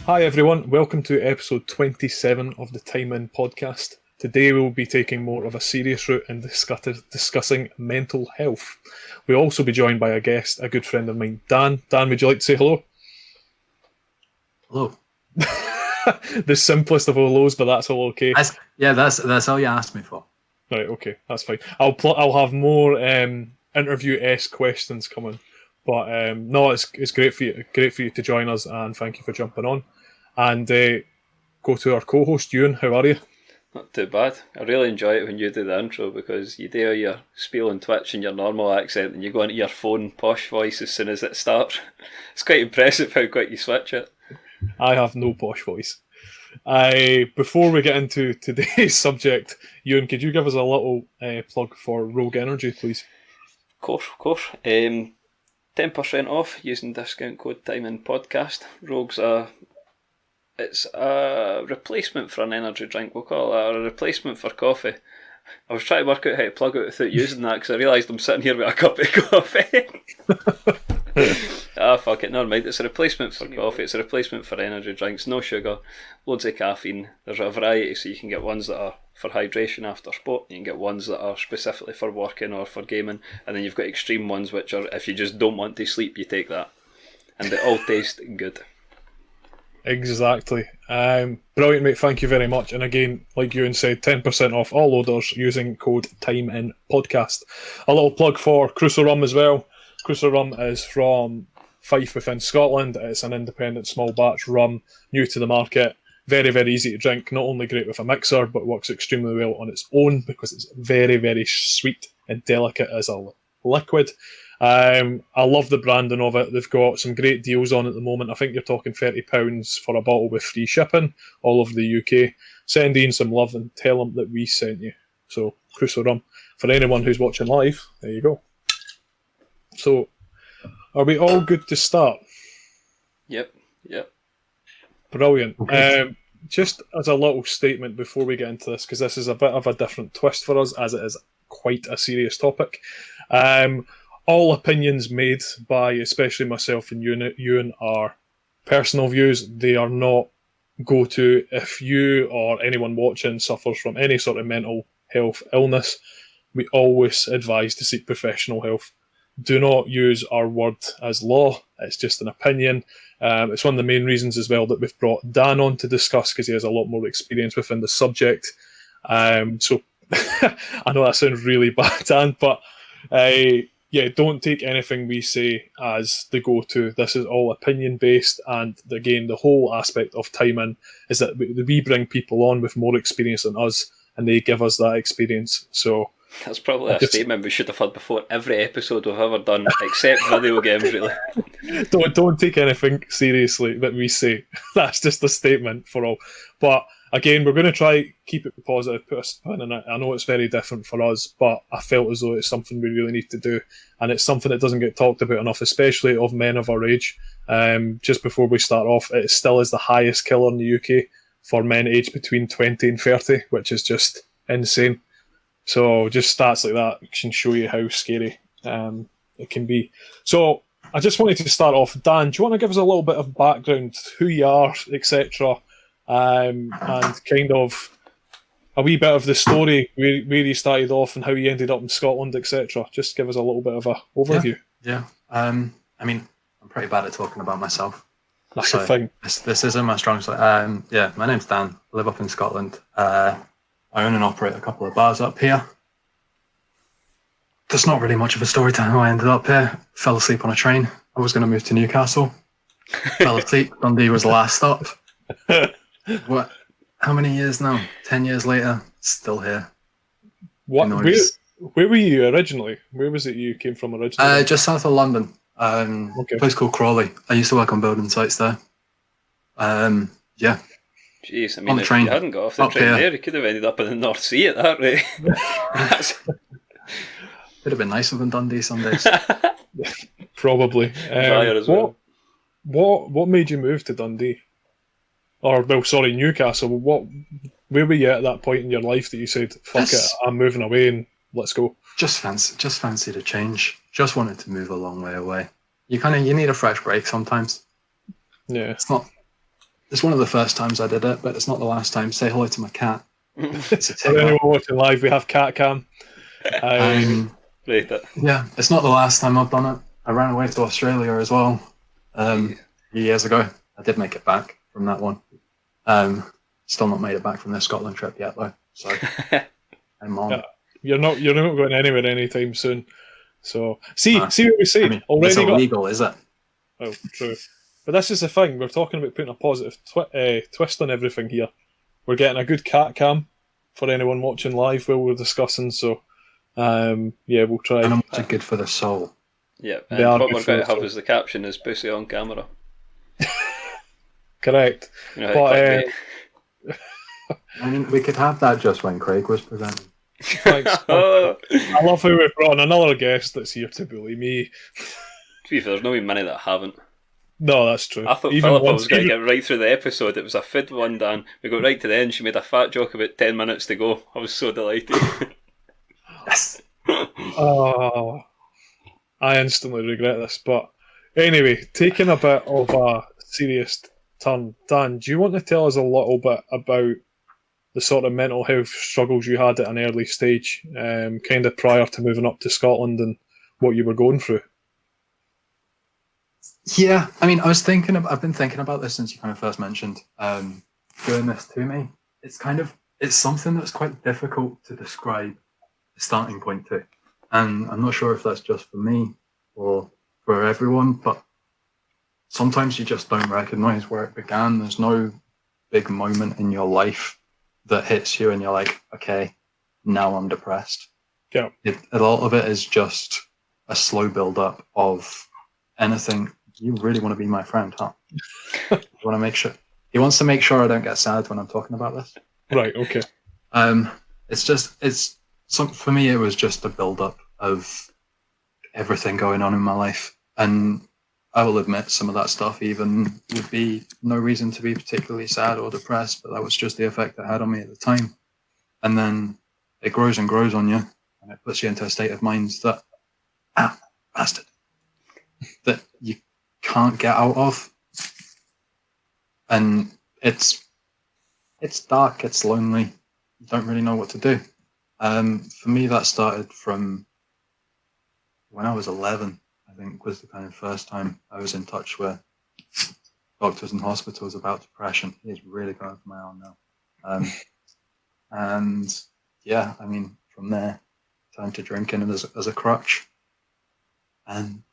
Hi everyone, welcome to episode 27 of the Time In podcast. Today we will be taking more of a serious route in discussing mental health. We'll also be joined by a guest, a good friend of mine, Dan. Dan, would you like to say hello? Hello. The simplest of all those, but that's all okay. That's all you asked me for. Right, okay, that's fine. I'll have more interview-esque questions coming, but no, it's great for you to join us, and thank you for jumping on. And go to our co-host, Ewan. How are you? Not too bad. I really enjoy it when you do the intro because you do your spiel on Twitch in your normal accent and you go into your phone posh voice as soon as it starts. It's quite impressive how quick you switch it. I have no posh voice. Before we get into today's subject, Ewan, could you give us a little plug for Rogue Energy, please? Of course. 10% off using discount code TIMEINPODCAST. Rogue's it's a replacement for an energy drink. We'll call it a replacement for coffee. I was trying to work out how to plug it without using that because I realised I'm sitting here with a cup of coffee. Fuck it, never mind. It's a replacement for coffee. It's a replacement for energy drinks. No sugar, loads of caffeine. There's a variety, so you can get ones that are for hydration after sport. You can get ones that are specifically for working or for gaming, and then you've got extreme ones which are if you just don't want to sleep, you take that, and they all taste good. Exactly. Brilliant, mate. Thank you very much. And again, like Ewan said, 10% off all orders using code TIMEINPODCAST. A little plug for Cruiser Rum as well. Cruiser Rum is from Fife within Scotland. It's an independent small batch rum, new to the market. Very, very easy to drink. Not only great with a mixer, but works extremely well on its own because it's very, very sweet and delicate as a liquid. I love the branding of it. They've got some great deals on at the moment. I think you're talking £30 for a bottle with free shipping all over the UK. Send Ian some love and tell him that we sent you. So, Cruiser Rum. For anyone who's watching live, there you go. So, are we all good to start? Yep. Brilliant. Okay. Just as a little statement before we get into this, because this is a bit of a different twist for us, as it is quite a serious topic. All opinions made by, especially myself and Ewan, are personal views. They are not go-to. If you or anyone watching suffers from any sort of mental health illness, we always advise to seek professional help. Do not use our word as law. It's just an opinion. It's one of the main reasons as well that we've brought Dan on to discuss because he has a lot more experience within the subject. So I know that sounds really bad, Dan, but don't take anything we say as the go-to. This is all opinion-based, and again, the whole aspect of Time In is that we bring people on with more experience than us, and they give us that experience. So that's probably a statement we should have had before every episode we've ever done, except video games, really. Don't take anything seriously that we say. That's just a statement for all. But again, we're going to try keep it positive, put a spin in it. I know it's very different for us, but I felt as though it's something we really need to do, and it's something that doesn't get talked about enough, especially of men of our age. Just before we start off, it still is the highest killer in the UK for men aged between 20 and 30, which is just insane. So just stats like that can show you how scary it can be. So I just wanted to start off. Dan, do you want to give us a little bit of background, who you are, etc., and kind of a wee bit of the story, where you started off and how you ended up in Scotland, etc. Just give us a little bit of an overview. Yeah. I mean, I'm pretty bad at talking about myself. That's the thing. This isn't my strong side. My name's Dan. I live up in Scotland. I own and operate a couple of bars up here. There's not really much of a story to how I ended up here. Fell asleep on a train. I was going to move to Newcastle. Fell asleep. Dundee was the last stop. What? How many years now? 10 years later, still here. What? Where were you originally? Where was it you came from originally? Just south of London. A place called Crawley. I used to work on building sites there. Jeez, I mean, if you hadn't got off the train there, you could have ended up in the North Sea at that rate. Would have been nicer than Dundee some days. Probably. As well. What made you move to Dundee? Newcastle. Where were you at that point in your life that you said, "Fuck it, I'm moving away and let's go"? Just fancied a change. Just wanted to move a long way away. You need a fresh break sometimes. Yeah. It's not It's one of the first times I did it, but it's not the last time. Say hello to my cat. It's a For tick. anyone watching live, we have cat cam. Right. Yeah, it's not the last time I've done it. I ran away to Australia as well a few years ago. I did make it back from that one. Still not made it back from the Scotland trip yet, though. So I'm on. You're not going anywhere anytime soon. So see what we say. I mean, Already it's got. illegal, is it? Oh, true. But this is the thing. We're talking about putting a positive twist on everything here. We're getting a good cat cam for anyone watching live while we're discussing. So, we'll try. And are good for the soul. Yeah, They and are what good we're for going to the have soul. as the caption is "Bawsse on camera." Correct. You know how But, clickbait. I mean, we could have that just when Craig was presenting. Thanks. Oh. I love how we've brought on another guest that's here to bully me. To be fair, there's no even many that haven't. No, that's true. I thought Even Philippa once- was going to get right through the episode. It was a fid one, Dan. We got right to the end. She made a fat joke about 10 minutes to go. I was so delighted. Yes. Oh, I instantly regret this. But anyway, taking a bit of a serious turn, Dan, do you want to tell us a little bit about the sort of mental health struggles you had at an early stage, kind of prior to moving up to Scotland, and what you were going through? Yeah, I mean, I've been thinking about this since you kind of first mentioned doing this to me. It's something that's quite difficult to describe the starting point to. And I'm not sure if that's just for me or for everyone, but sometimes you just don't recognize where it began. There's no big moment in your life that hits you and you're like, okay, now I'm depressed. Yeah. A lot of it is just a slow build up of anything. You really want to be my friend, huh? You want to make sure. He wants to make sure I don't get sad when I'm talking about this. Right. Okay. For me, it was just a build up of everything going on in my life. And I will admit some of that stuff even would be no reason to be particularly sad or depressed, but that was just the effect it had on me at the time. And then it grows and grows on you, and it puts you into a state of mind that, bastard, that you can't get out of. And it's dark, it's lonely, you don't really know what to do. For me, that started from when I was 11, I think, was the kind of first time I was in touch with doctors and hospitals about depression. It's really going for my own now. And yeah, I mean, from there, turned to drinking as a crutch. And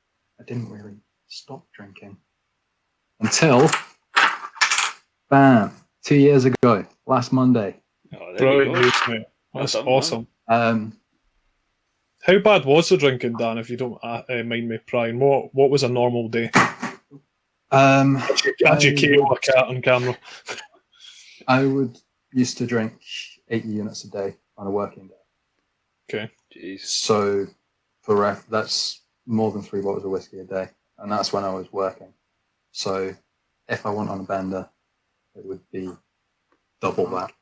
I didn't really stop drinking until, bam, 2 years ago, last Monday. Oh, there Brilliant you go. news, mate. That's Well done, awesome. Um, How bad was the drinking, Dan? If you don't mind me prying, what was a normal day? Had you KO a cat on camera? I used to drink 80 units a day on a working day. Okay. Jeez. So that's more than 3 bottles of whiskey a day, and that's when I was working. So if I went on a bender, it would be double that.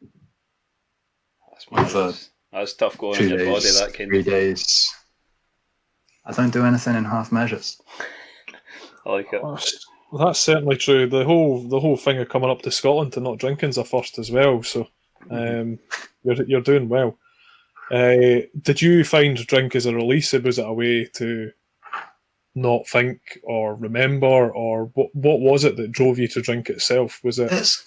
That's tough going 2 on your body, days, that kind 3 of. days. I don't do anything in half measures. I like it. Well, that's certainly true. The whole thing of coming up to Scotland to not drinking's a first as well. So you're doing well. Did you find drink as a release? Was it a way to not think or remember, or what was it that drove you to drink itself? Was it? It's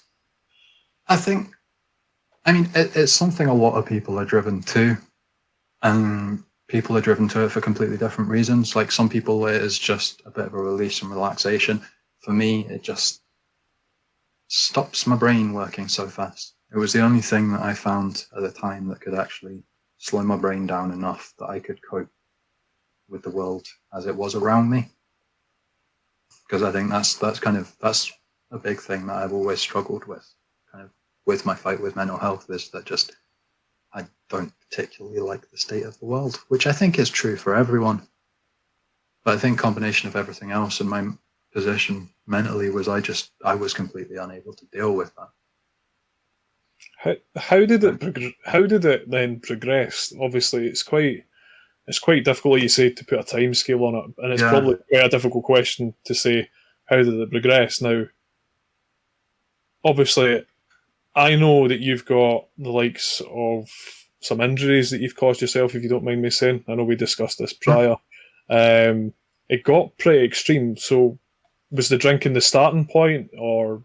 something a lot of people are driven to, and people are driven to it for completely different reasons. Like some people, it is just a bit of a release and relaxation. For me, it just stops my brain working so fast. It was the only thing that I found at the time that could actually slow my brain down enough that I could cope with the world as it was around me. Because I think that's a big thing that I've always struggled with, kind of with my fight with mental health, is that just I don't particularly like the state of the world, which I think is true for everyone. But I think combination of everything else and my position mentally was I was completely unable to deal with that. How did it then progress? Obviously, it's quite difficult, like you say, to put a time scale on it, and it's probably quite a difficult question to say how did it progress. Now, obviously, I know that you've got the likes of some injuries that you've caused yourself, if you don't mind me saying. I know we discussed this prior. It got pretty extreme. So, was the drinking the starting point, or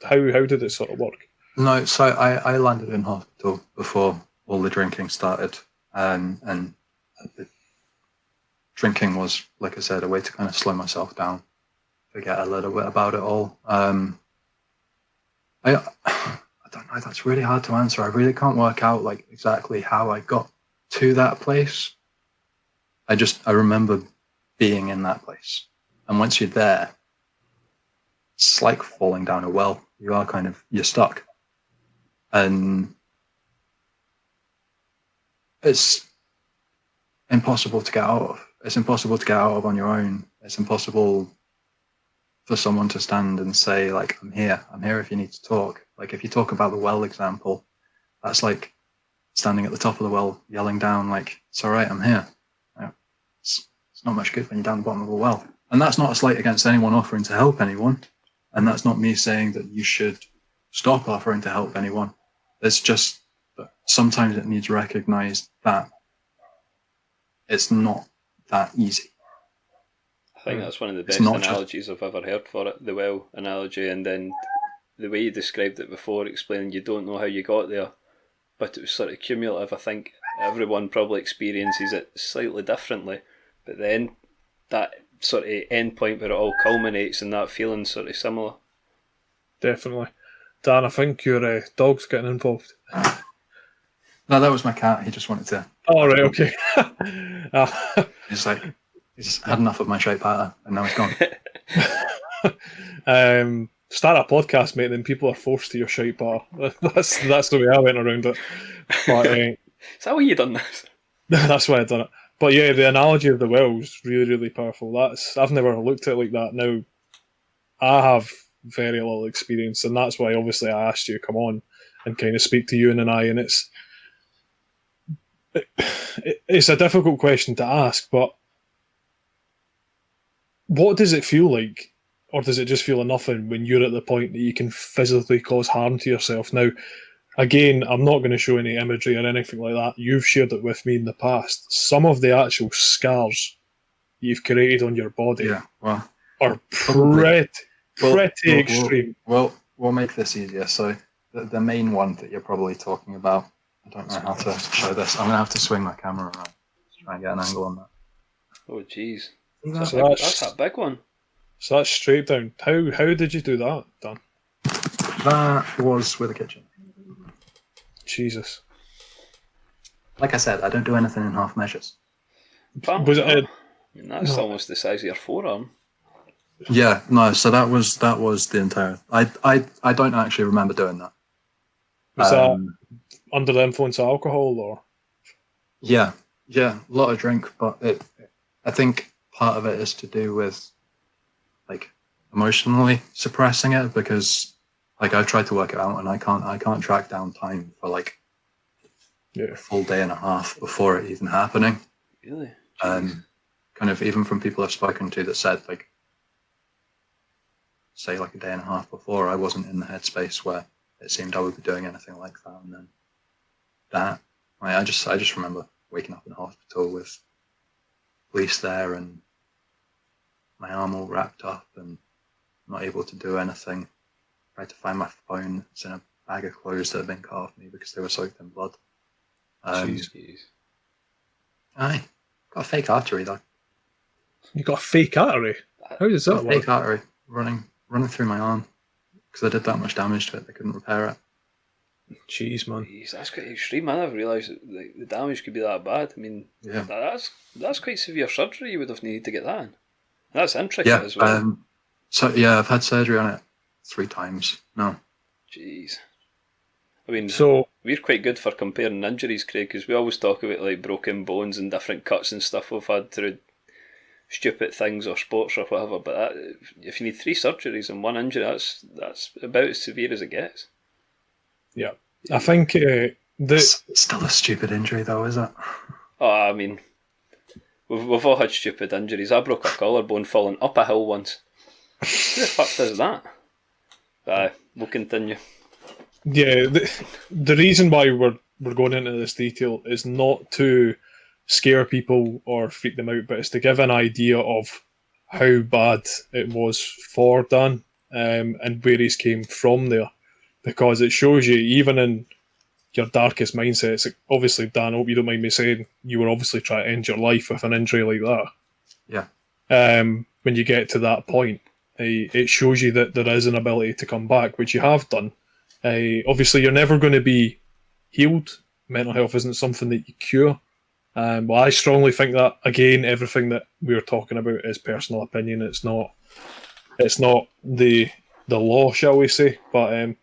how did it sort of work? No, so I landed in hospital before all the drinking started, and the drinking was, like I said, a way to kind of slow myself down, forget a little bit about it all. I don't know. That's really hard to answer. I really can't work out like exactly how I got to that place. I remember being in that place, and once you're there, it's like falling down a well. You're stuck, and it's impossible to get out of. It's impossible to get out of on your own. It's impossible for someone to stand and say, like, I'm here if you need to talk. Like, if you talk about the well example, that's like standing at the top of the well, yelling down, like, it's all right, I'm here. It's not much good when you're down the bottom of a well. And that's not a slight against anyone offering to help anyone. And that's not me saying that you should stop offering to help anyone. It's just that sometimes it needs recognized that it's not that easy. I think that's one of the best analogies I've ever heard for it, the well analogy, and then the way you described it before, explaining you don't know how you got there, but it was sort of cumulative. I think everyone probably experiences it slightly differently, but then that sort of end point where it all culminates and that feeling sort of similar. Definitely. Dan, I think your dog's getting involved. No, that was my cat. He just wanted to. Oh, right, okay. He's had enough of my shape pattern, and now he's gone. Start a podcast, mate, then people are forced to your shite bar. That's the way I went around it. But, is that why you done this? That's why I done it. But yeah, the analogy of the well is really, really powerful. I've never looked at it like that. Now, I have very little experience, and that's why obviously I asked you to come on and kind of speak to you and I, and it's a difficult question to ask, but what does it feel like, or does it just feel nothing when you're at the point that you can physically cause harm to yourself? Now, again, I'm not going to show any imagery or anything like that. You've shared it with me in the past. Some of the actual scars you've created on your body are pretty extreme. Well, we'll make this easier. So the main one that you're probably talking about, I don't know how to show this. I'm going to have to swing my camera around to try and get an angle on that. Oh, jeez. So that's a big one. So that's straight down. How did you do that, Dan? That was with a kitchen. Jesus. Like I said, I don't do anything in half measures. Was it? That's almost the size of your forearm. Yeah, no. So that was the entire. I don't actually remember doing that. Was that under the influence of alcohol, or? Yeah, a lot of drink, but I think part of it is to do with like emotionally suppressing it, because like I've tried to work it out and I can't track down time for like a full day and a half before it even happening. Really? Kind of even from people I've spoken to that said like, say like a day and a half before, I wasn't in the headspace where it seemed I would be doing anything like that, and then that I just remember waking up in the hospital with police there and my arm all wrapped up and not able to do anything. Tried to find my phone. It's in a bag of clothes that had been cut off me because they were soaked in blood. Jeez. Aye, got a fake artery though. You got a fake artery? How does that work? Fake artery running through my arm because I did that much damage to it. They couldn't repair it. Jeez, man. Jeez, that's quite extreme. I never realised that the damage could be that bad. I mean, that's quite severe surgery. You would have needed to get that in. That's intricate as well. I've had surgery on it 3 times now. Jeez. I mean, so we're quite good for comparing injuries, Craig, because we always talk about like broken bones and different cuts and stuff we've had through stupid things or sports or whatever. But if you need 3 surgeries and 1 injury, that's about as severe as it gets. Yeah, I think it's still a stupid injury, though, is it? Oh, I mean, we've all had stupid injuries. I broke a collarbone falling up a hill once. Who the fuck does that? we'll continue. Yeah, the reason why we're going into this detail is not to scare people or freak them out, but it's to give an idea of how bad it was for Dan, and where he's came from there, because it shows you, even in your darkest mindsets, obviously, Dan, I hope you don't mind me saying, you were obviously trying to end your life with an injury like that. Yeah. When you get to that point, it shows you that there is an ability to come back, which you have done. Obviously, you're never going to be healed. Mental health isn't something that you cure. But I strongly think that, again, everything that we're talking about is personal opinion. It's not the law, shall we say. But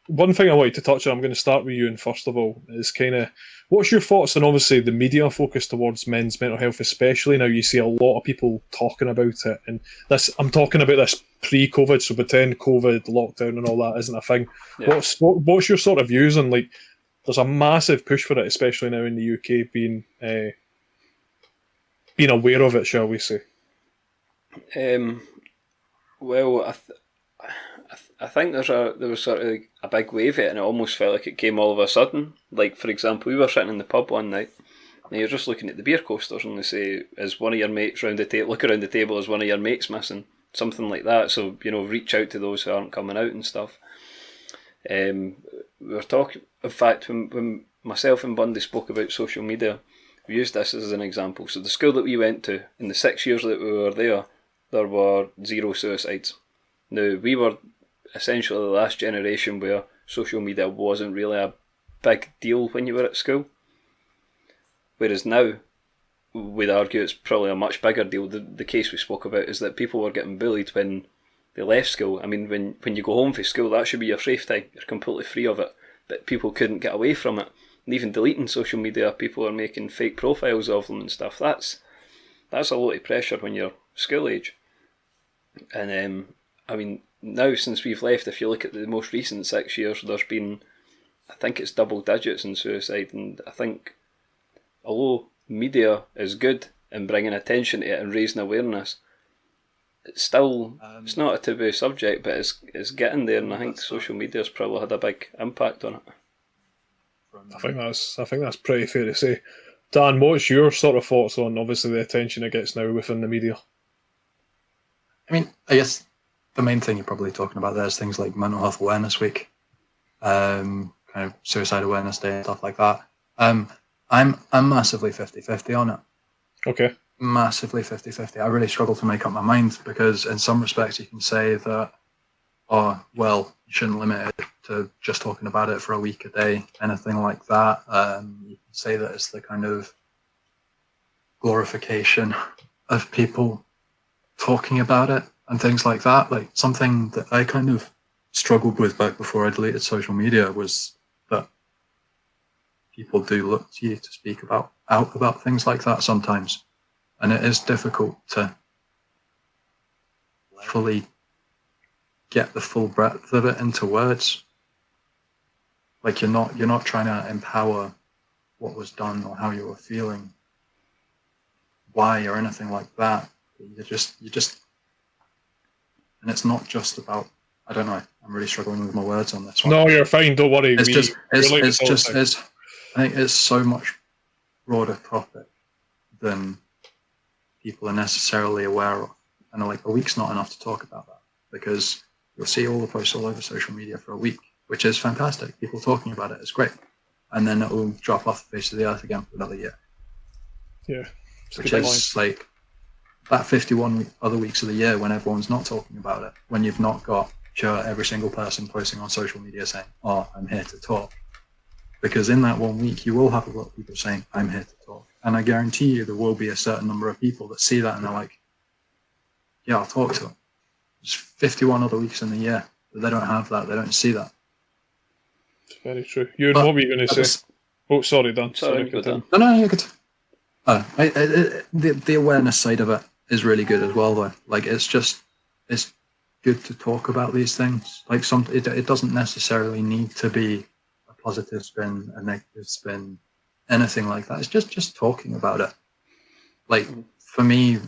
one thing I wanted to touch on, I'm going to start with you, and first of all, is kind of, what's your thoughts on, obviously, the media focus towards men's mental health, especially now you see a lot of people talking about it. And this, I'm talking about this pre-COVID, so pretend COVID, lockdown and all that isn't a thing. Yeah. What's your sort of views on, like, there's a massive push for it, especially now in the UK, being aware of it, shall we say? Well, I think there was sort of a big wave of it, and it almost felt like it came all of a sudden. Like, for example, we were sitting in the pub one night, and you're just looking at the beer coasters, and they say, "Is one of your mates round the table? Look around the table. Is one of your mates missing?" Something like that. So, reach out to those who aren't coming out and stuff. We were talking. In fact, when myself and Bundy spoke about social media, we used this as an example. So the school that we went to, in the 6 years that we were there were 0 suicides. Now, we were essentially the last generation where social media wasn't really a big deal when you were at school. Whereas now, we'd argue it's probably a much bigger deal. The case we spoke about is that people were getting bullied when they left school. I mean, when you go home from school, that should be your safety. You're completely free of it. But people couldn't get away from it. And even deleting social media, people are making fake profiles of them and stuff. That's a lot of pressure when you're school age. And I mean, now since we've left, if you look at the most recent 6 years, there's been, I think it's double digits in suicide. And I think, although media is good in bringing attention to it and raising awareness, it's still, it's not a taboo subject, but it's getting there, and I think social media's probably had a big impact on it. I think that's pretty fair to say. Dan, what's your sort of thoughts on, obviously, the attention it gets now within the media? I mean, I guess the main thing you're probably talking about there is things like Mental Health Awareness Week, kind of Suicide Awareness Day and stuff like that. I'm massively 50-50 on it. Okay. Massively 50-50. I really struggle to make up my mind, because in some respects you can say that, oh, well, you shouldn't limit it to just talking about it for a week a day, anything like that. You can say that it's the kind of glorification of people talking about it and things like that. Like, something that I kind of struggled with back before I deleted social media was that people do look to you to speak out about things like that sometimes. And it is difficult to fully get the full breadth of it into words. Like, you're not trying to empower what was done or how you were feeling, why or anything like that. You just, and it's not just about, I don't know, I'm really struggling with my words on this one. No, you're fine, don't worry. I think it's so much broader topic than people are necessarily aware of. And like, a week's not enough to talk about that, because you'll see all the posts all over social media for a week, which is fantastic. People talking about it is great. And then it will drop off the face of the earth again for another year. Yeah. Which is like that 51 other weeks of the year when everyone's not talking about it, when you've not got every single person posting on social media saying, oh, I'm here to talk. Because in that 1 week, you will have a lot of people saying, I'm here to talk. And I guarantee you there will be a certain number of people that see that and they're like, yeah, I'll talk to them. There's 51 other weeks in the year, but they don't have that. They don't see that. It's very true. What were you going to say? Oh, sorry, Dan. Sorry, go Dan. No, you're good. The awareness side of it is really good as well, though. Like, it's good to talk about these things. Like, it doesn't necessarily need to be a positive spin, a negative spin, anything like that. It's just talking about it. Like, for me,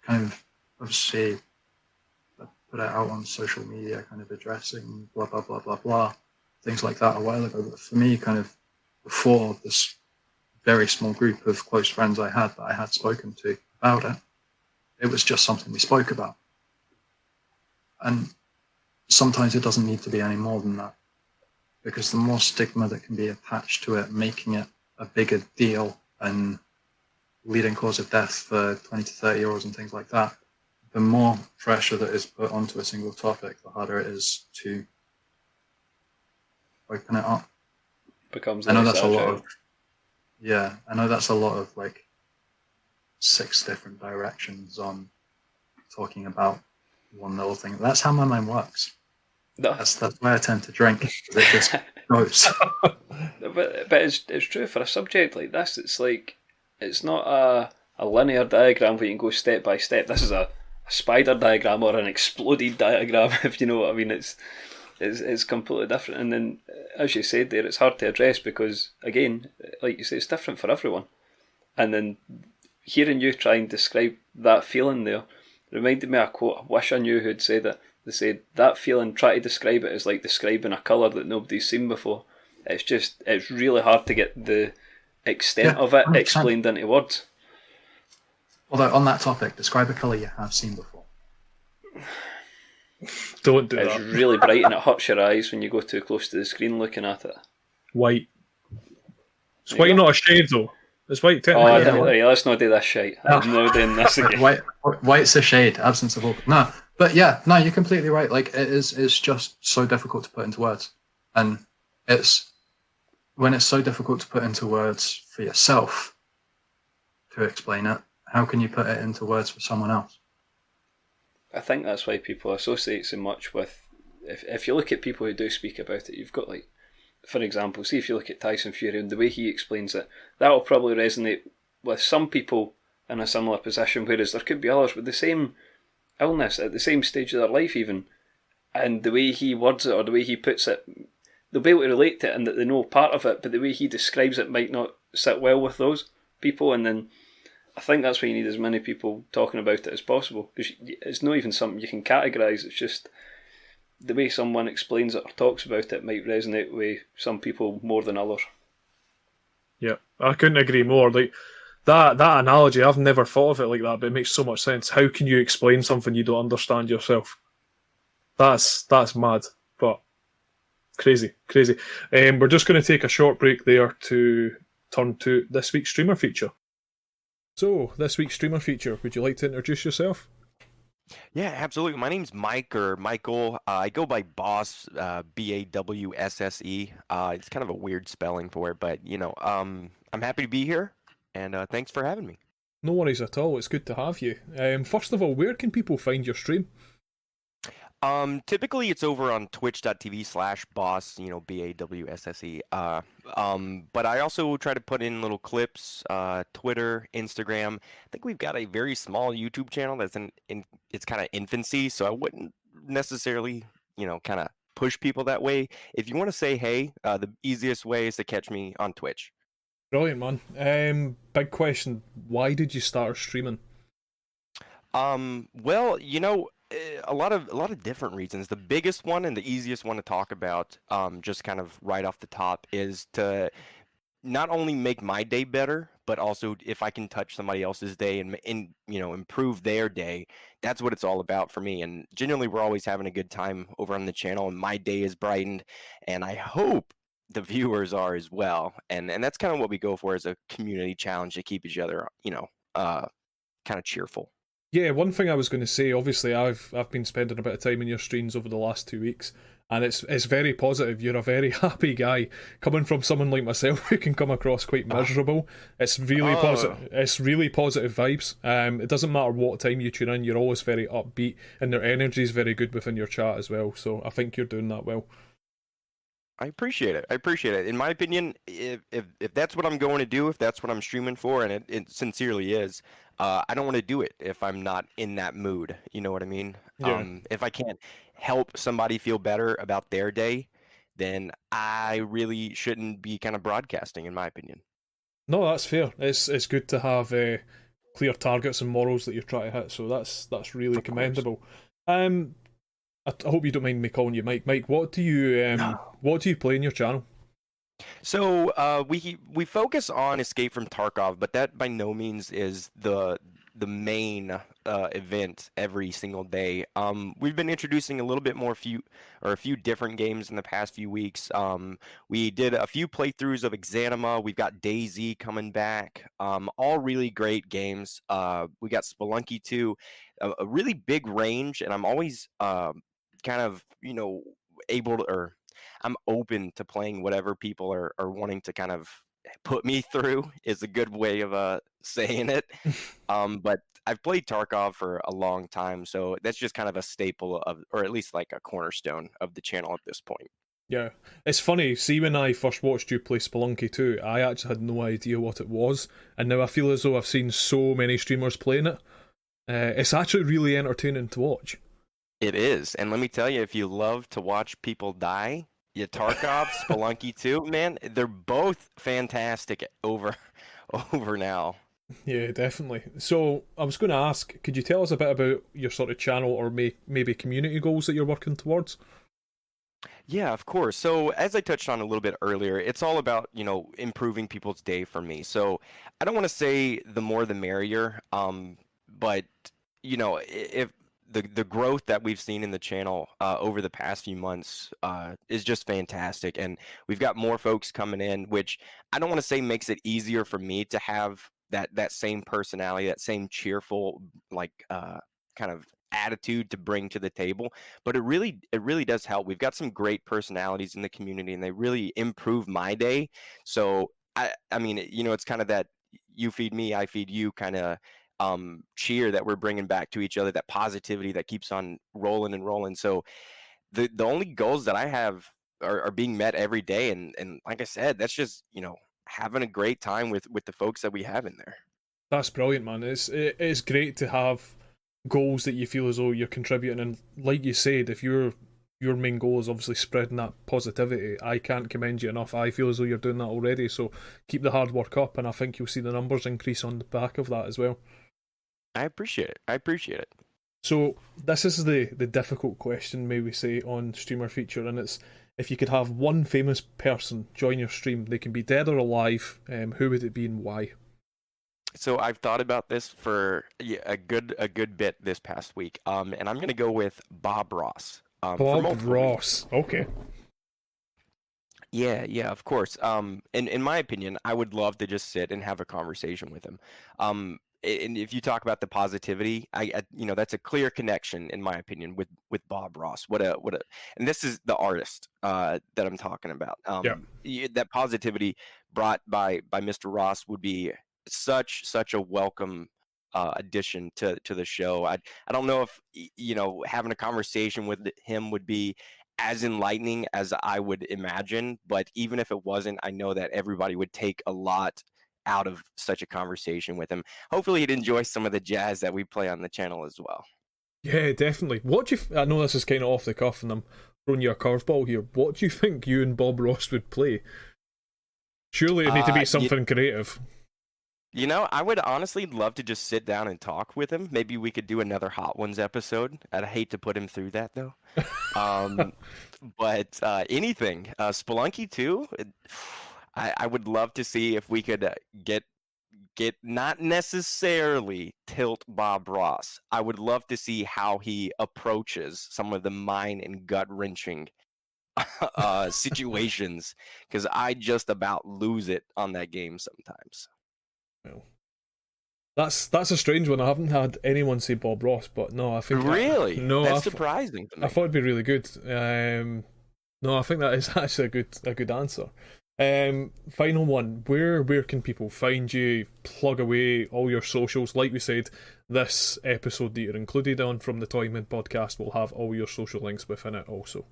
kind of, obviously, put it out on social media, kind of addressing blah, blah, blah, blah, blah, things like that a while ago. But for me, kind of before this very small group of close friends I had spoken to about it, it was just something we spoke about. And sometimes it doesn't need to be any more than that, because the more stigma that can be attached to it, making it a bigger deal and leading cause of death for 20 to 30-year-olds and things like that, the more pressure that is put onto a single topic, the harder it is to open it up. Becomes I know that's a lot of, I know that's a lot of like 6 different directions on talking about one little thing. That's how my mind works. No. That's why I tend to drink. It just goes. But it's true for a subject like this. It's like, it's not a linear diagram where you can go step by step. This is a spider diagram or an exploded diagram, if you know what I mean. It's completely different. And then, as you said there, it's hard to address because, again, like you say, it's different for everyone. And then hearing you try and describe that feeling there reminded me of a quote I wish I knew who'd said it. They said, that feeling, try to describe it as like describing a colour that nobody's seen before. It's really hard to get the extent of it 100%. explained into words. Although, on that topic, describe a colour you have seen before. Don't do It's that. really bright and it hurts your eyes when you go too close to the screen looking at it. White. It's There you white, go. not a shade, though. It's white, Oh, I technically. didn't, let's not do this shite. I'm not doing this again. White's a shade, absence of all. No, but yeah, no, you're completely right. Like, it's just so difficult to put into words. And when it's so difficult to put into words for yourself to explain it, how can you put it into words for someone else? I think that's why people associate so much with. If you look at people who do speak about it, you've got, like, for example, see if you look at Tyson Fury and the way he explains it, that will probably resonate with some people in a similar position, whereas there could be others with the same illness at the same stage of their life even, and the way he words it or the way he puts it, they'll be able to relate to it and that they know part of it, but the way he describes it might not sit well with those people. And then I think that's why you need as many people talking about it as possible, because it's not even something you can categorise. It's just the way someone explains it or talks about it might resonate with some people more than others. Yeah, I couldn't agree more. Like that analogy, I've never thought of it like that, but it makes so much sense. How can you explain something you don't understand yourself? That's mad, but crazy. We're just going to take a short break there to turn to this week's streamer feature. So, this week's streamer feature, would you like to introduce yourself? Yeah, absolutely. My name's Mike or Michael. I go by Bawsse, Bawsse. It's kind of a weird spelling for it, but I'm happy to be here, and thanks for having me. No worries at all. It's good to have you. First of all, where can people find your stream? Typically it's over on twitch.tv/Bawsse, Bawsse. But I also try to put in little clips, Twitter, Instagram. I think we've got a very small YouTube channel that's in its kind of infancy, so I wouldn't necessarily, kind of push people that way. If you want to say hey, the easiest way is to catch me on Twitch. Brilliant, man. Big question. Why did you start streaming? Well, a lot of different reasons. The biggest one and the easiest one to talk about, just kind of right off the top, is to not only make my day better, but also if I can touch somebody else's day and improve their day. That's what it's all about for me. And generally, we're always having a good time over on the channel, and my day is brightened, and I hope the viewers are as well. And that's kind of what we go for as a community challenge to keep each other, kind of cheerful. Yeah, one thing I was going to say, obviously I've been spending a bit of time in your streams over the last 2 weeks, and it's very positive. You're a very happy guy. Coming from someone like myself who can come across quite miserable, it's really positive. It's really positive vibes. It doesn't matter what time you tune in, you're always very upbeat, and their energy is very good within your chat as well. So I think you're doing that well. I appreciate it. In my opinion, if that's what I'm going to do, if that's what I'm streaming for, and it sincerely is, I don't want to do it if I'm not in that mood. You know what I mean? Yeah. If I can't help somebody feel better about their day, then I really shouldn't be kind of broadcasting, in my opinion. No, that's fair. It's good to have clear targets and morals that you're trying to hit. So that's really commendable. I hope you don't mind me calling you Mike. Mike, what do you play in your channel? So we focus on Escape from Tarkov, but that by no means is the main event every single day. We've been introducing a little bit more a few different games in the past few weeks. We did a few playthroughs of Exanima. We've got DayZ coming back. All really great games. We got Spelunky 2, a really big range, and I'm always kind of able to or I'm open to playing whatever people are wanting to kind of put me through is a good way of saying it. But I've played Tarkov for a long time, so that's just kind of a staple of, or at least like a cornerstone of the channel at this point. Yeah, it's funny. See, when I first watched you play Spelunky 2, I actually had no idea what it was, and now I feel as though I've seen so many streamers playing it. It's actually really entertaining to watch. It is, and let me tell you, if you love to watch people die, Tarkov, Spelunky 2, man, they're both fantastic over now. Yeah, definitely. So I was going to ask, could you tell us a bit about your sort of channel or maybe community goals that you're working towards? Yeah, of course. So as I touched on a little bit earlier, it's all about, improving people's day for me. So I don't want to say the more the merrier, but if the growth that we've seen in the channel over the past few months is just fantastic, and we've got more folks coming in, which I don't want to say makes it easier for me to have that same personality, that same cheerful kind of attitude to bring to the table, but it really does help. We've got some great personalities in the community, and they really improve my day. So I mean, it's kind of that you feed me, I feed you kind of cheer that we're bringing back to each other, that positivity that keeps on rolling and rolling. So the only goals that I have are being met every day, and like I said, that's just having a great time with the folks that we have in there. That's brilliant, man. It's great to have goals that you feel as though you're contributing, and like you said, if your main goal is obviously spreading that positivity, I can't commend you enough. I feel as though you're doing that already, so keep the hard work up, and I think you'll see the numbers increase on the back of that as well. I appreciate it. So this is the difficult question, may we say, on Streamer Feature, and it's, if you could have one famous person join your stream, they can be dead or alive, who would it be and why? So I've thought about this for a good bit this past week, and I'm going to go with Bob Ross. Bob Ross, okay. Yeah, of course. And in my opinion, I would love to just sit and have a conversation with him. And if you talk about the positivity, I that's a clear connection in my opinion with Bob Ross. And this is the artist that I'm talking about. That positivity brought by Mr. Ross would be such a welcome addition to the show. I don't know if having a conversation with him would be as enlightening as I would imagine, but even if it wasn't, I know that everybody would take a lot out of such a conversation with him. Hopefully he'd enjoy some of the jazz that we play on the channel as well. Yeah, definitely. I know this is kind of off the cuff and I'm throwing you a curveball here. What do you think you and Bob Ross would play? Surely it'd need to be something creative. I would honestly love to just sit down and talk with him. Maybe we could do another Hot Ones episode. I'd hate to put him through that though. But anything. Spelunky 2, I would love to see if we could get not necessarily tilt Bob Ross. I would love to see how he approaches some of the mind and gut wrenching situations, because I just about lose it on that game sometimes. Well, that's a strange one. I haven't had anyone say Bob Ross, but no, I think that's surprising to me. I thought it'd be really good. No, I think that is actually a good answer. Final one. Where can people find you? Plug away all your socials. Like we said, this episode that you're included on from the Toyman podcast will have all your social links within it also.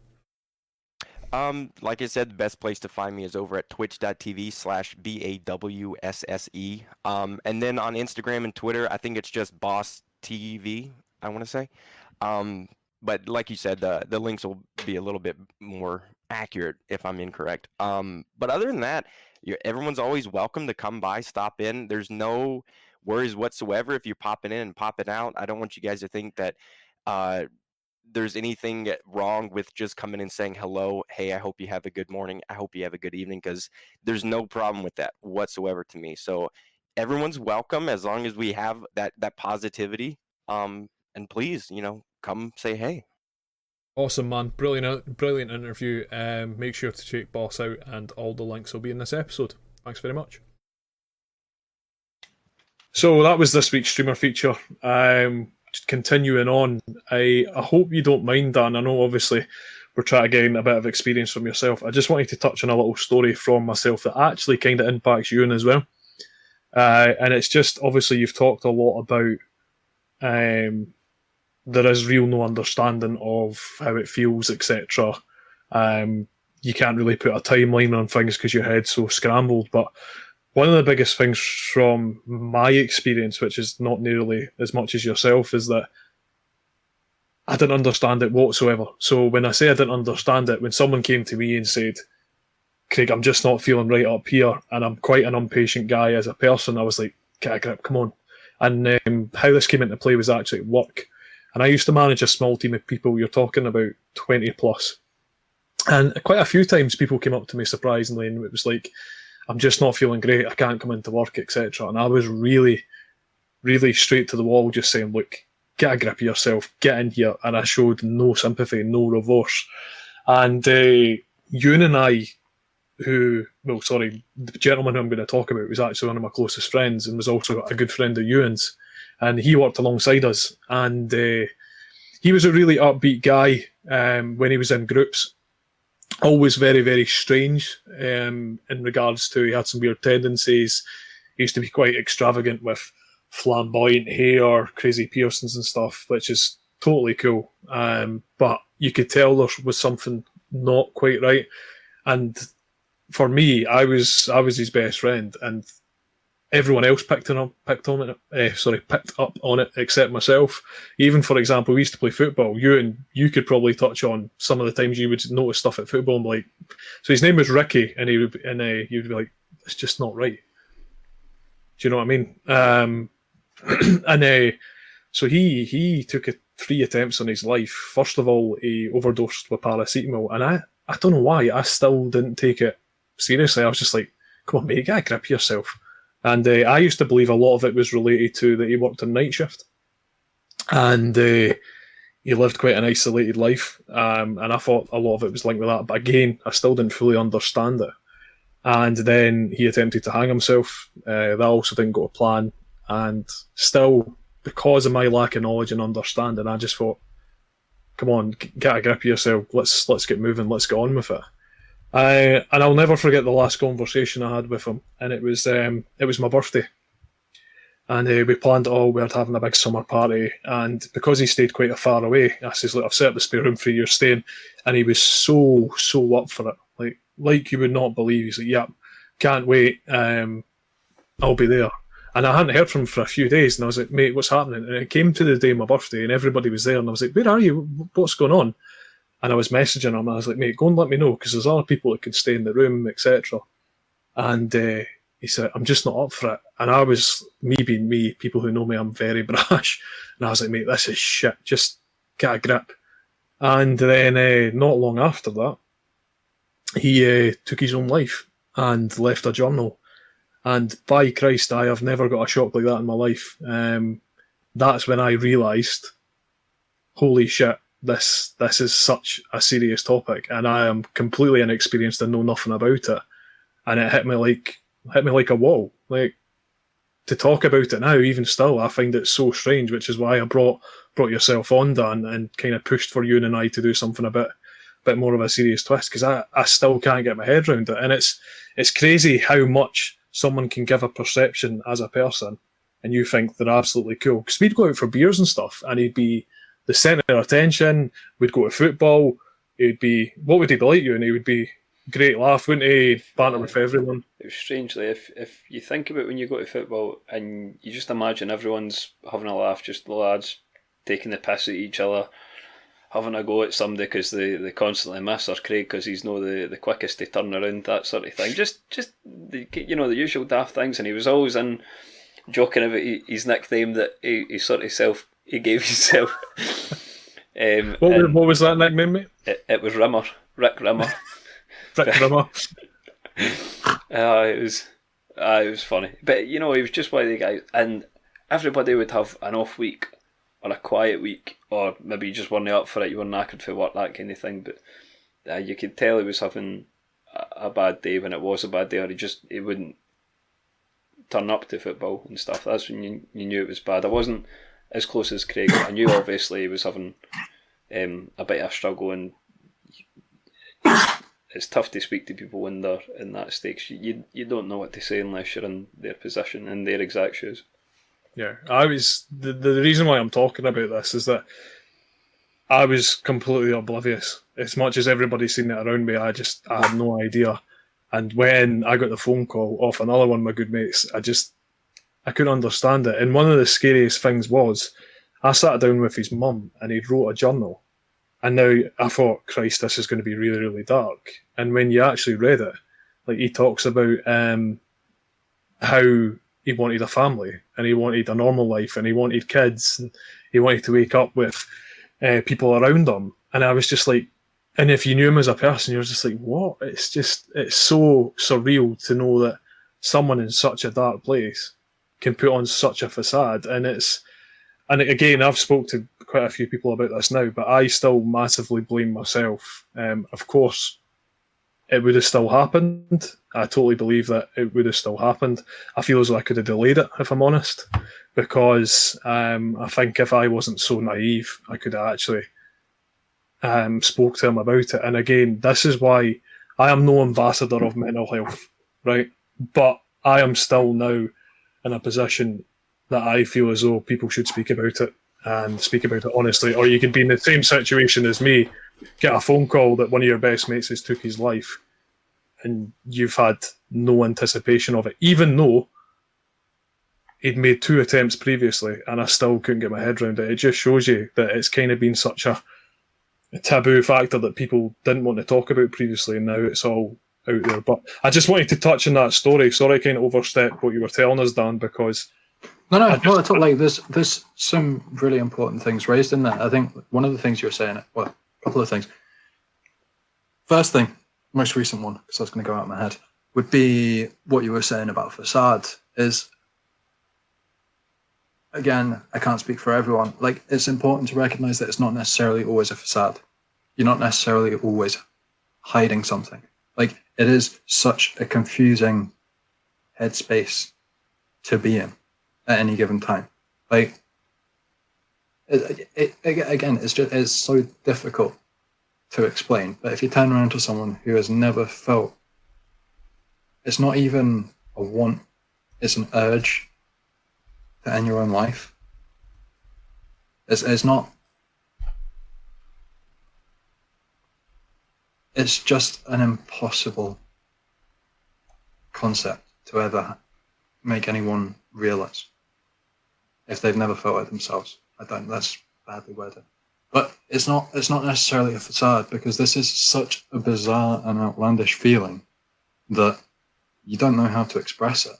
Like I said, the best place to find me is over at twitch.tv/BAWSSE. And then on Instagram and Twitter, I think it's just Bawsse TV, I want to say. But like you said, the links will be a little bit more accurate if I'm incorrect. But other than that, everyone's always welcome to come by, stop in. There's no worries whatsoever if you're popping in and popping out. I don't want you guys to think that there's anything wrong with just coming and saying hello. Hey, I hope you have a good morning. I hope you have a good evening, because there's no problem with that whatsoever to me. So everyone's welcome as long as we have that positivity. And please, come say hey. Awesome, man. Brilliant interview. Make sure to check Bawsse out, and all the links will be in this episode. Thanks very much. So that was this week's streamer feature. Continuing on, I hope you don't mind, Dan. I know obviously we're trying to gain a bit of experience from yourself. I just wanted to touch on a little story from myself that actually kind of impacts you as well. And it's just, obviously you've talked a lot about there is real no understanding of how it feels, etc. You can't really put a timeline on things because your head's so scrambled. But one of the biggest things from my experience, which is not nearly as much as yourself, is that I didn't understand it whatsoever. So when I say I didn't understand it, when someone came to me and said, Craig, I'm just not feeling right up here, and I'm quite an impatient guy as a person, I was like, get a grip, come on. And how this came into play was actually at work. And I used to manage a small team of people. You're talking about 20 plus. And quite a few times people came up to me surprisingly, and it was like, I'm just not feeling great, I can't come into work, etc. And I was really, really straight to the wall, just saying, look, get a grip of yourself, get in here. And I showed no sympathy, no remorse. And Ewan and I, the gentleman who I'm going to talk about was actually one of my closest friends and was also a good friend of Ewan's. And he worked alongside us. And he was a really upbeat guy when he was in groups. Always very, very strange in regards to, he had some weird tendencies. He used to be quite extravagant with flamboyant hair, crazy piercings and stuff, which is totally cool. But you could tell there was something not quite right. And for me, I was his best friend, and everyone else picked up on it except myself. Even, for example, we used to play football. You could probably touch on some of the times you would notice stuff at football. And be like, so his name was Ricky, and you'd be like, it's just not right. Do you know what I mean? So he took 3 attempts on his life. First of all, he overdosed with paracetamol, and I don't know why I still didn't take it seriously. I was just like, come on, mate, get a grip of yourself. And I used to believe a lot of it was related to that he worked a night shift. And he lived quite an isolated life. And I thought a lot of it was linked with that. But again, I still didn't fully understand it. And then he attempted to hang himself. That also didn't go to plan. And still, because of my lack of knowledge and understanding, I just thought, come on, get a grip of yourself. Let's get moving. Let's get on with it. And I'll never forget the last conversation I had with him, and it was my birthday, and we planned it all. We were having a big summer party, and because he stayed quite a far away, I says, "Look, I've set up the spare room for you. You're staying," and he was so up for it, like you would not believe. He's like, "Yeah, can't wait. I'll be there." And I hadn't heard from him for a few days, and I was like, "Mate, what's happening?" And it came to the day of my birthday, and everybody was there, and I was like, "Where are you? What's going on?" And I was messaging him, and I was like, mate, go and let me know, because there's other people that could stay in the room, etc. And he said, I'm just not up for it. And I was, me being me, people who know me, I'm very brash. And I was like, mate, this is shit. Just get a grip. And then not long after that, he took his own life and left a journal. And by Christ, I have never got a shock like that in my life. That's when I realised, holy shit, this is such a serious topic, and I am completely inexperienced and know nothing about it. And it hit me like a wall. Like, to talk about it now, even still, I find it so strange, which is why I brought yourself on, Dan, and kind of pushed for you and I to do something a bit more of a serious twist, because I still can't get my head around it. And it's crazy how much someone can give a perception as a person, and you think they're absolutely cool. Because we'd go out for beers and stuff, and he'd be the centre of attention. We'd go to football. What would he be like you? And he would be great laugh, wouldn't he? Banter with everyone. It was strangely, if you think about when you go to football and you just imagine everyone's having a laugh, just the lads taking the piss at each other, having a go at somebody because they constantly miss, or Craig because he's no the quickest to turn around, that sort of thing. Just the usual daft things. And he was always in joking about his nickname that he gave himself. What was that nickname, mate? It was Rimmer, Rick Rimmer. Rick Rimmer. It was funny, but he was just one of the guys, and everybody would have an off week or a quiet week, or maybe you just weren't up for it, you were knackered for work, that kind of thing. But you could tell he was having a bad day when it was a bad day, or he wouldn't turn up to football and stuff. That's when you knew it was bad. I wasn't as close as Craig. I knew obviously he was having a bit of a struggle, and it's tough to speak to people when they're in that state. You don't know what to say unless you're in their position, in their exact shoes. Yeah, the reason why I'm talking about this is that I was completely oblivious. As much as everybody's seen it around me, I had no idea. And when I got the phone call off another one of my good mates, I couldn't understand it. And one of the scariest things was, I sat down with his mum and he wrote a journal. And now I thought, Christ, this is going to be really, really dark. And when you actually read it, like, he talks about how he wanted a family and he wanted a normal life and he wanted kids and he wanted to wake up with people around him. And I was just like, and if you knew him as a person, you're just like, what? It's so surreal to know that someone in such a dark place can put on such a facade. And again, I've spoke to quite a few people about this now, but I still massively blame myself. Of course, it would have still happened. I totally believe that it would have still happened. I feel as though I could have delayed it, if I'm honest, because I think if I wasn't so naive, I could have actually spoke to him about it. And again, this is why I am no ambassador of mental health, right? But I am still now in a position that I feel as though people should speak about it, and speak about it honestly. Or you could be in the same situation as me, get a phone call that one of your best mates has took his life, and you've had no anticipation of it, even though he'd made 2 attempts previously, and I still couldn't get my head around it. It just shows you that it's kind of been such a taboo factor that people didn't want to talk about previously, and now it's all out there. But I just wanted to touch on that story. Sorry, I kind of overstepped what you were telling us, Dan, because No, it's all like there's some really important things raised in that. I think one of the things you were saying, well, a couple of things. First thing, most recent one, because I was going to go out of my head, would be what you were saying about facade. Is, again, I can't speak for everyone. Like, it's important to recognize that it's not necessarily always a facade. You're not necessarily always hiding something. Like, it is such a confusing headspace to be in at any given time. Like, again, it's so difficult to explain. But if you turn around to someone who has never felt, it's not even a want, it's an urge to end your own life. It's not. It's just an impossible concept to ever make anyone realize if they've never felt it themselves. That's badly worded. But it's not necessarily a facade, because this is such a bizarre and outlandish feeling that you don't know how to express it.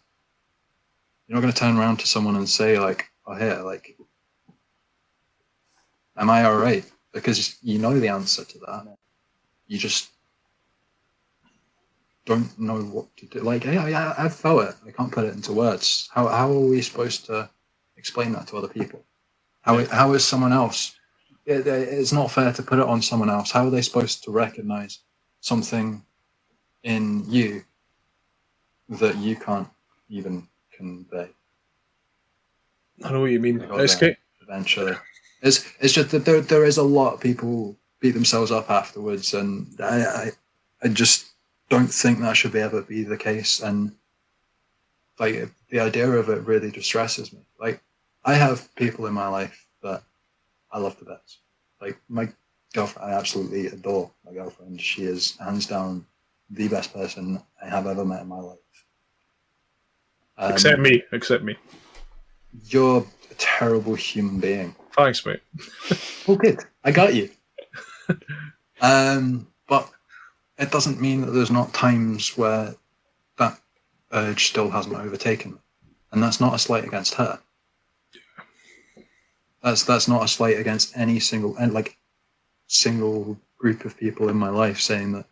You're not going to turn around to someone and say, like, oh, here, like, am I all right? Because you know the answer to that. You just don't know what to do. Like, yeah, I've felt it. I can't put it into words. How are we supposed to explain that to other people? How is someone else? It's not fair to put it on someone else. How are they supposed to recognize something in you that you can't even convey? I know what you mean. Eventually, it's just that there is a lot of people beat themselves up afterwards, and I just don't think that should ever be the case. And like, the idea of it really distresses me. Like, I have people in my life that I love to bits. Like, my girlfriend, I absolutely adore my girlfriend. She is hands down the best person I have ever met in my life. Except me. You're a terrible human being. Thanks, mate. Oh, good. I got you. But it doesn't mean that there's not times where that urge still hasn't overtaken me. And that's not a slight against her. That's not a slight against any single, and like, single group of people in my life saying that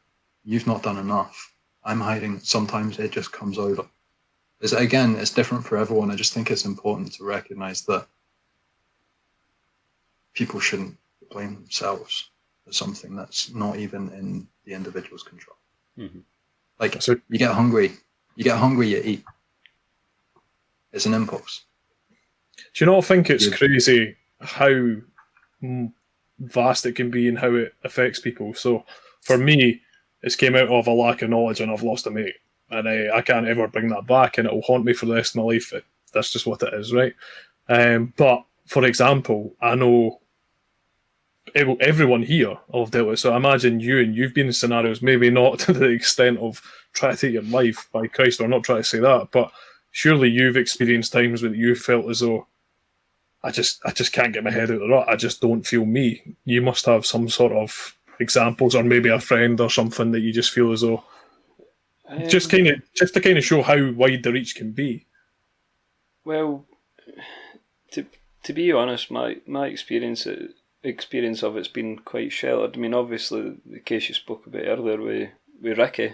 you've not done enough. I'm hiding. Sometimes it just comes over. Again, it's different for everyone. I just think it's important to recognize that people shouldn't blame themselves for something that's not even in the individual's control. Mm-hmm. Like, so you get hungry, you eat. It's an impulse. Do you not think it's crazy how vast it can be and how it affects people? So for me, it's came out of a lack of knowledge and I've lost a mate. And I can't ever bring that back and it will haunt me for the rest of my life. That's just what it is, right? But, for example, I know everyone here will have dealt with it. So I imagine you've been in scenarios, maybe not to the extent of trying to take your life, by Christ, I'm not trying to say that, but surely you've experienced times where you felt as though I just can't get my head out of the rut. I just don't feel me. You must have some sort of examples, or maybe a friend or something that you just feel as though just to kind of show how wide the reach can be. Well, to be honest, my experience of it's been quite sheltered. I mean, obviously the case you spoke about earlier with Ricky,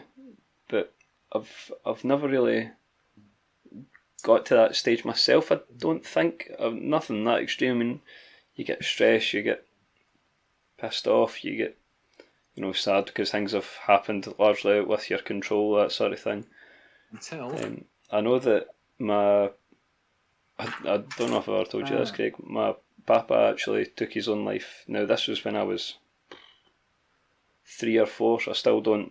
but I've never really got to that stage myself. I don't think nothing that extreme. I mean, you get stressed, you get pissed off, you get sad because things have happened largely out with your control, that sort of thing. I know that I don't know if I ever told you this, Craig. My papa actually took his own life. Now this was when I was 3 or 4, so I still don't.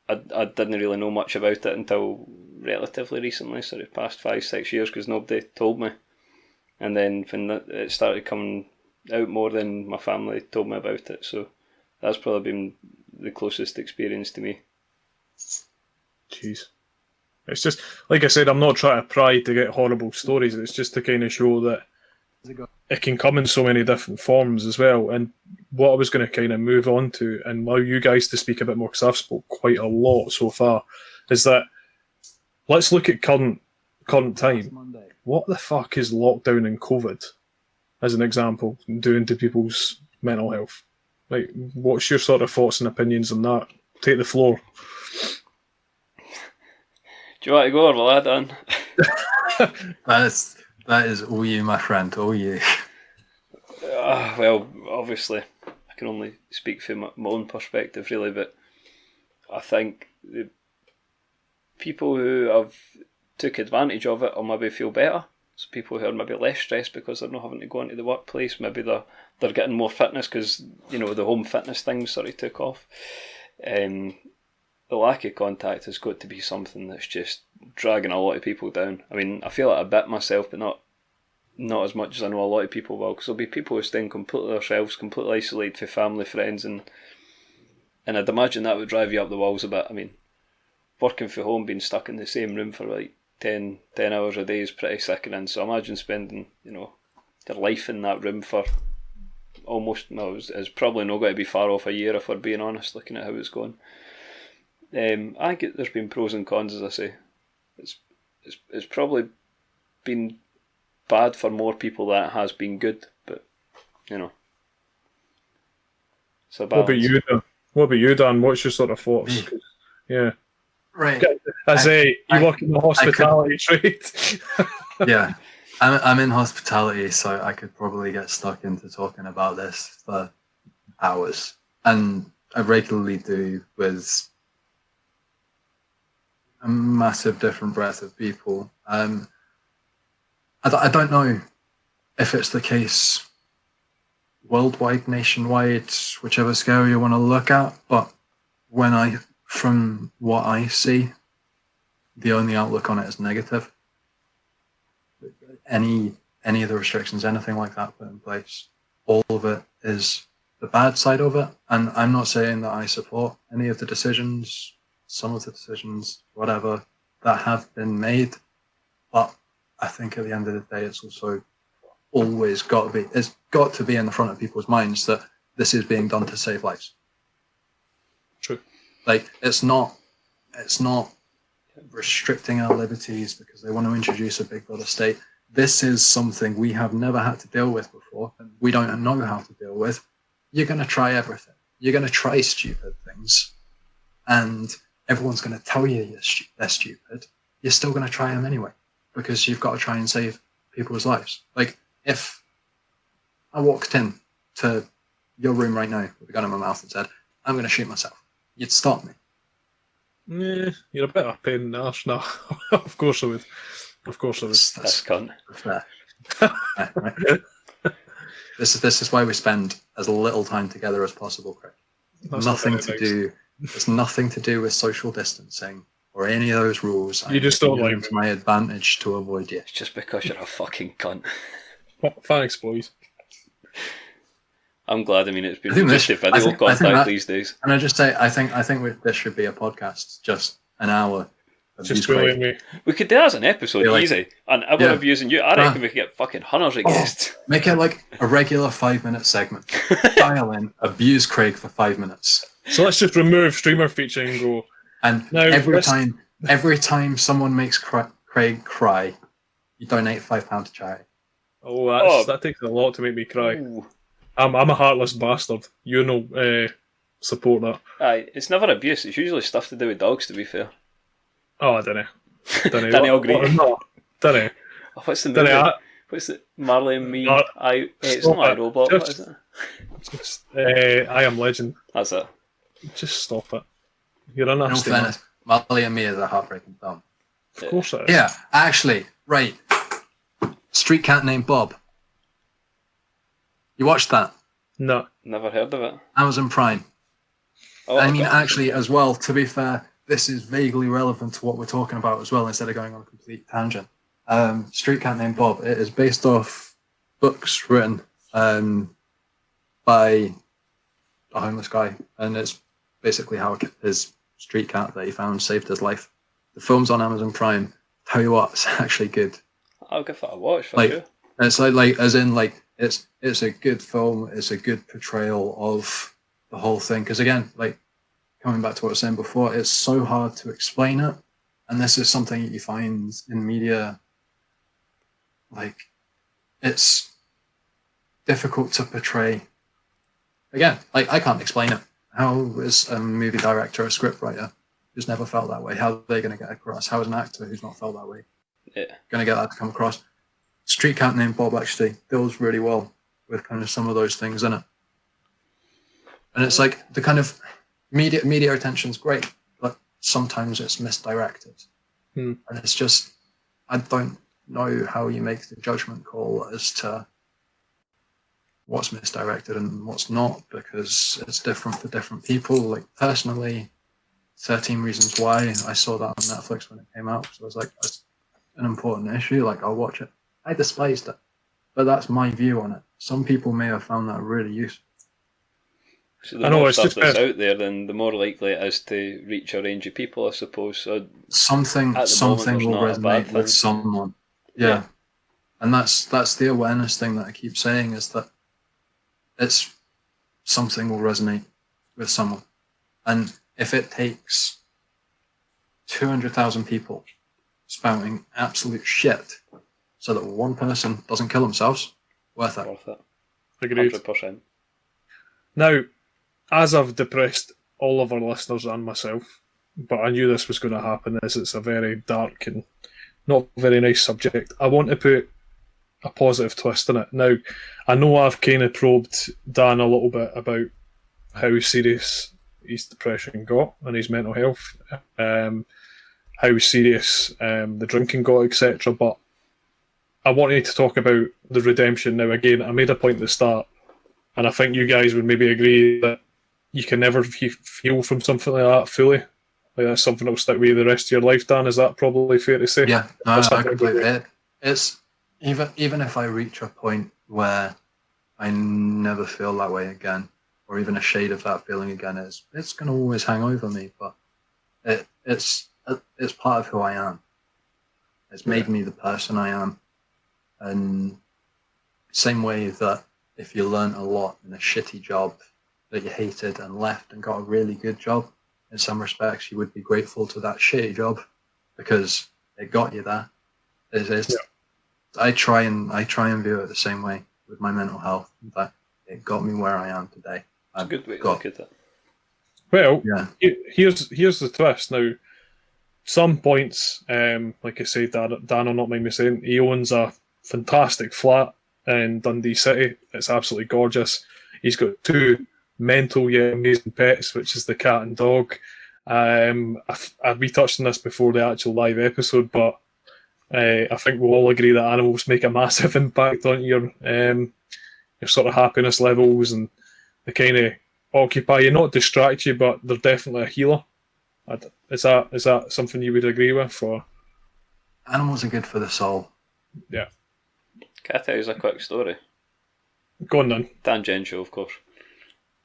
I didn't really know much about it until relatively recently, sort of past 5-6 years, because nobody told me. And then when it started coming out more, than my family told me about it. So that's probably been the closest experience to me. Jeez. It's just, like I said, I'm not trying to pry to get horrible stories. It's just to kind of show that it can come in so many different forms as well. And what I was going to kind of move on to and allow you guys to speak a bit more, because I've spoke quite a lot so far, is that let's look at current time. What the fuck is lockdown and COVID, as an example, doing to people's mental health? Like, what's your sort of thoughts and opinions on that? Take the floor. Do you want to go, or will I, Dan? That is all you, my friend, all you. Well, obviously, I can only speak from my own perspective, really, but I think the people who have took advantage of it will maybe feel better. So people who are maybe less stressed because they're not having to go into the workplace, maybe they're getting more fitness because the home fitness thing sort of took off. The lack of contact has got to be something that's just dragging a lot of people down. I mean, I feel it a bit myself, but not as much as I know a lot of people will, because there'll be people who are staying completely themselves, completely isolated from family, friends, and I'd imagine that would drive you up the walls a bit. I mean, working from home, being stuck in the same room for like 10 hours a day is pretty sickening. So imagine spending, your life in that room for almost, it's probably not going to be far off a year if we're being honest, looking at how it's going. I think there's been pros and cons, as I say. It's probably been bad for more people than it has been good, but it's a balance. What about you, Dan? What's your sort of thoughts? Yeah. Right. You work in the hospitality trade. Yeah. I'm in hospitality, so I could probably get stuck into talking about this for hours. And I regularly do with a massive different breadth of people. I don't know if it's the case worldwide, nationwide, whichever scale you want to look at, but from what I see, the only outlook on it is negative. Any of the restrictions, anything like that put in place, all of it is the bad side of it. And I'm not saying that I support any of the decisions, some of the decisions, whatever, that have been made. But I think at the end of the day, it's also always got to be in the front of people's minds that this is being done to save lives. True. Like, it's not restricting our liberties because they want to introduce a big brother state. This is something we have never had to deal with before, and we don't know how to deal with. you're going to try everything. You're going to try stupid things, and everyone's going to tell you they're stupid. You're still going to try them anyway, because you've got to try and save people's lives. Like, if I walked in to your room right now with a gun in my mouth and said, I'm going to shoot myself, you'd stop me. Yeah, you're a bit of a pain in the arse. No, of course I would. Of course I would. That's cunt. Fair. Right. This is why we spend as little time together as possible, Craig. That's nothing not to very do. It's nothing to do with social distancing or any of those rules. You just don't like me. My advantage to avoid you. It's just because you're a fucking cunt. Thanks, boys. I'm glad. I mean, it's been just a video contact these days. And I just say, I think this should be a podcast, just an hour. Just bullying me. We could do that as an episode, like, easy. And I were abusing you. I reckon we could get fucking hundreds of guests. Make it like a regular 5-minute segment. Dial in, abuse Craig for 5 minutes. So let's just remove streamer feature and go. And now, every time someone makes Craig cry, you donate £5 to charity. Oh, that takes a lot to make me cry. Ooh. I'm a heartless bastard. You know, support that. Aye, it's never abuse. It's usually stuff to do with dogs, to be fair. Oh, I don't know. Danny Ogre. No, don't know. Oh, what's the movie? What's it? Marley and Me. It's not iRobot. What is it? Just, I Am Legend. That's it. Just stop it. You're a nasty man. fairness, Marley and Me is a heartbreaking film. Of course it is. Yeah, actually, right. Street Cat Named Bob. You watched that? No. Never heard of it. Amazon Prime. Oh, I mean, actually, as well, to be fair, this is vaguely relevant to what we're talking about as well, instead of going on a complete tangent. Street Cat Named Bob, it is based off books written by a homeless guy, and it's basically how his street cat that he found saved his life. The film's on Amazon Prime. Tell you what, it's actually good. I'll give that a watch for like, sure. It's like as in like it's a good film. It's a good portrayal of the whole thing. Because again, like coming back to what I was saying before, it's so hard to explain it, and this is something that you find in media. Like, it's difficult to portray. Again, like I can't explain it. How is a movie director or a scriptwriter who's never felt that way? How are they going to get across? How is an actor who's not felt that way going to get that to come across? Street Cat Named Bob actually deals really well with kind of some of those things in it. And it's like the kind of media attention's great, but sometimes it's misdirected. And it's just, I don't know how you make the judgment call as to what's misdirected and what's not, because it's different for different people. Like personally, 13 Reasons Why, I saw that on Netflix when it came out, so I was like, that's an important issue, like I'll watch it. I despised it, but that's my view on it. Some people may have found that really useful. So the more stuff that's out there, then the more likely it is to reach a range of people, I suppose. So something will resonate with someone. Yeah. And that's the awareness thing that I keep saying, is that it's something will resonate with someone. And if it takes 200,000 people spouting absolute shit so that one person doesn't kill themselves, worth it. Worth it. Agreed. 100%. Now, as I've depressed all of our listeners and myself, but I knew this was going to happen, as it's a very dark and not very nice subject, I want to put a positive twist in it. Now, I know I've kind of probed Dan a little bit about how serious his depression got and his mental health, how serious the drinking got, etc. But I wanted to talk about the redemption. Now, again, I made a point at the start, and I think you guys would maybe agree that you can never heal from something like that fully. Like, that's something that will stick with you the rest of your life, Dan. Is that probably fair to say? Yeah, no, I completely. It's even if I reach a point where I never feel that way again, or even a shade of that feeling again, it's going to always hang over me. But it's part of who I am. It's made me the person I am. And same way that if you learn a lot in a shitty job that you hated and left and got a really good job, in some respects you would be grateful to that shitty job because it got you there. I try and view it the same way with my mental health. That it got me where I am today. It's a good way to look at it. Well, Yeah. here's the twist. Now, some points, like I said, Dan will not mind me saying, he owns a fantastic flat in Dundee City. It's absolutely gorgeous. He's got two mental yet amazing pets, which is the cat and dog. We touched on this before the actual live episode, but I think we'll all agree that animals make a massive impact on your sort of happiness levels, and they kind of occupy you, not distract you, but they're definitely a healer. Is that something you would agree with? Or Animals are good for the soul. yeah, Can I tell you a quick story? go on then. Tangential, of course.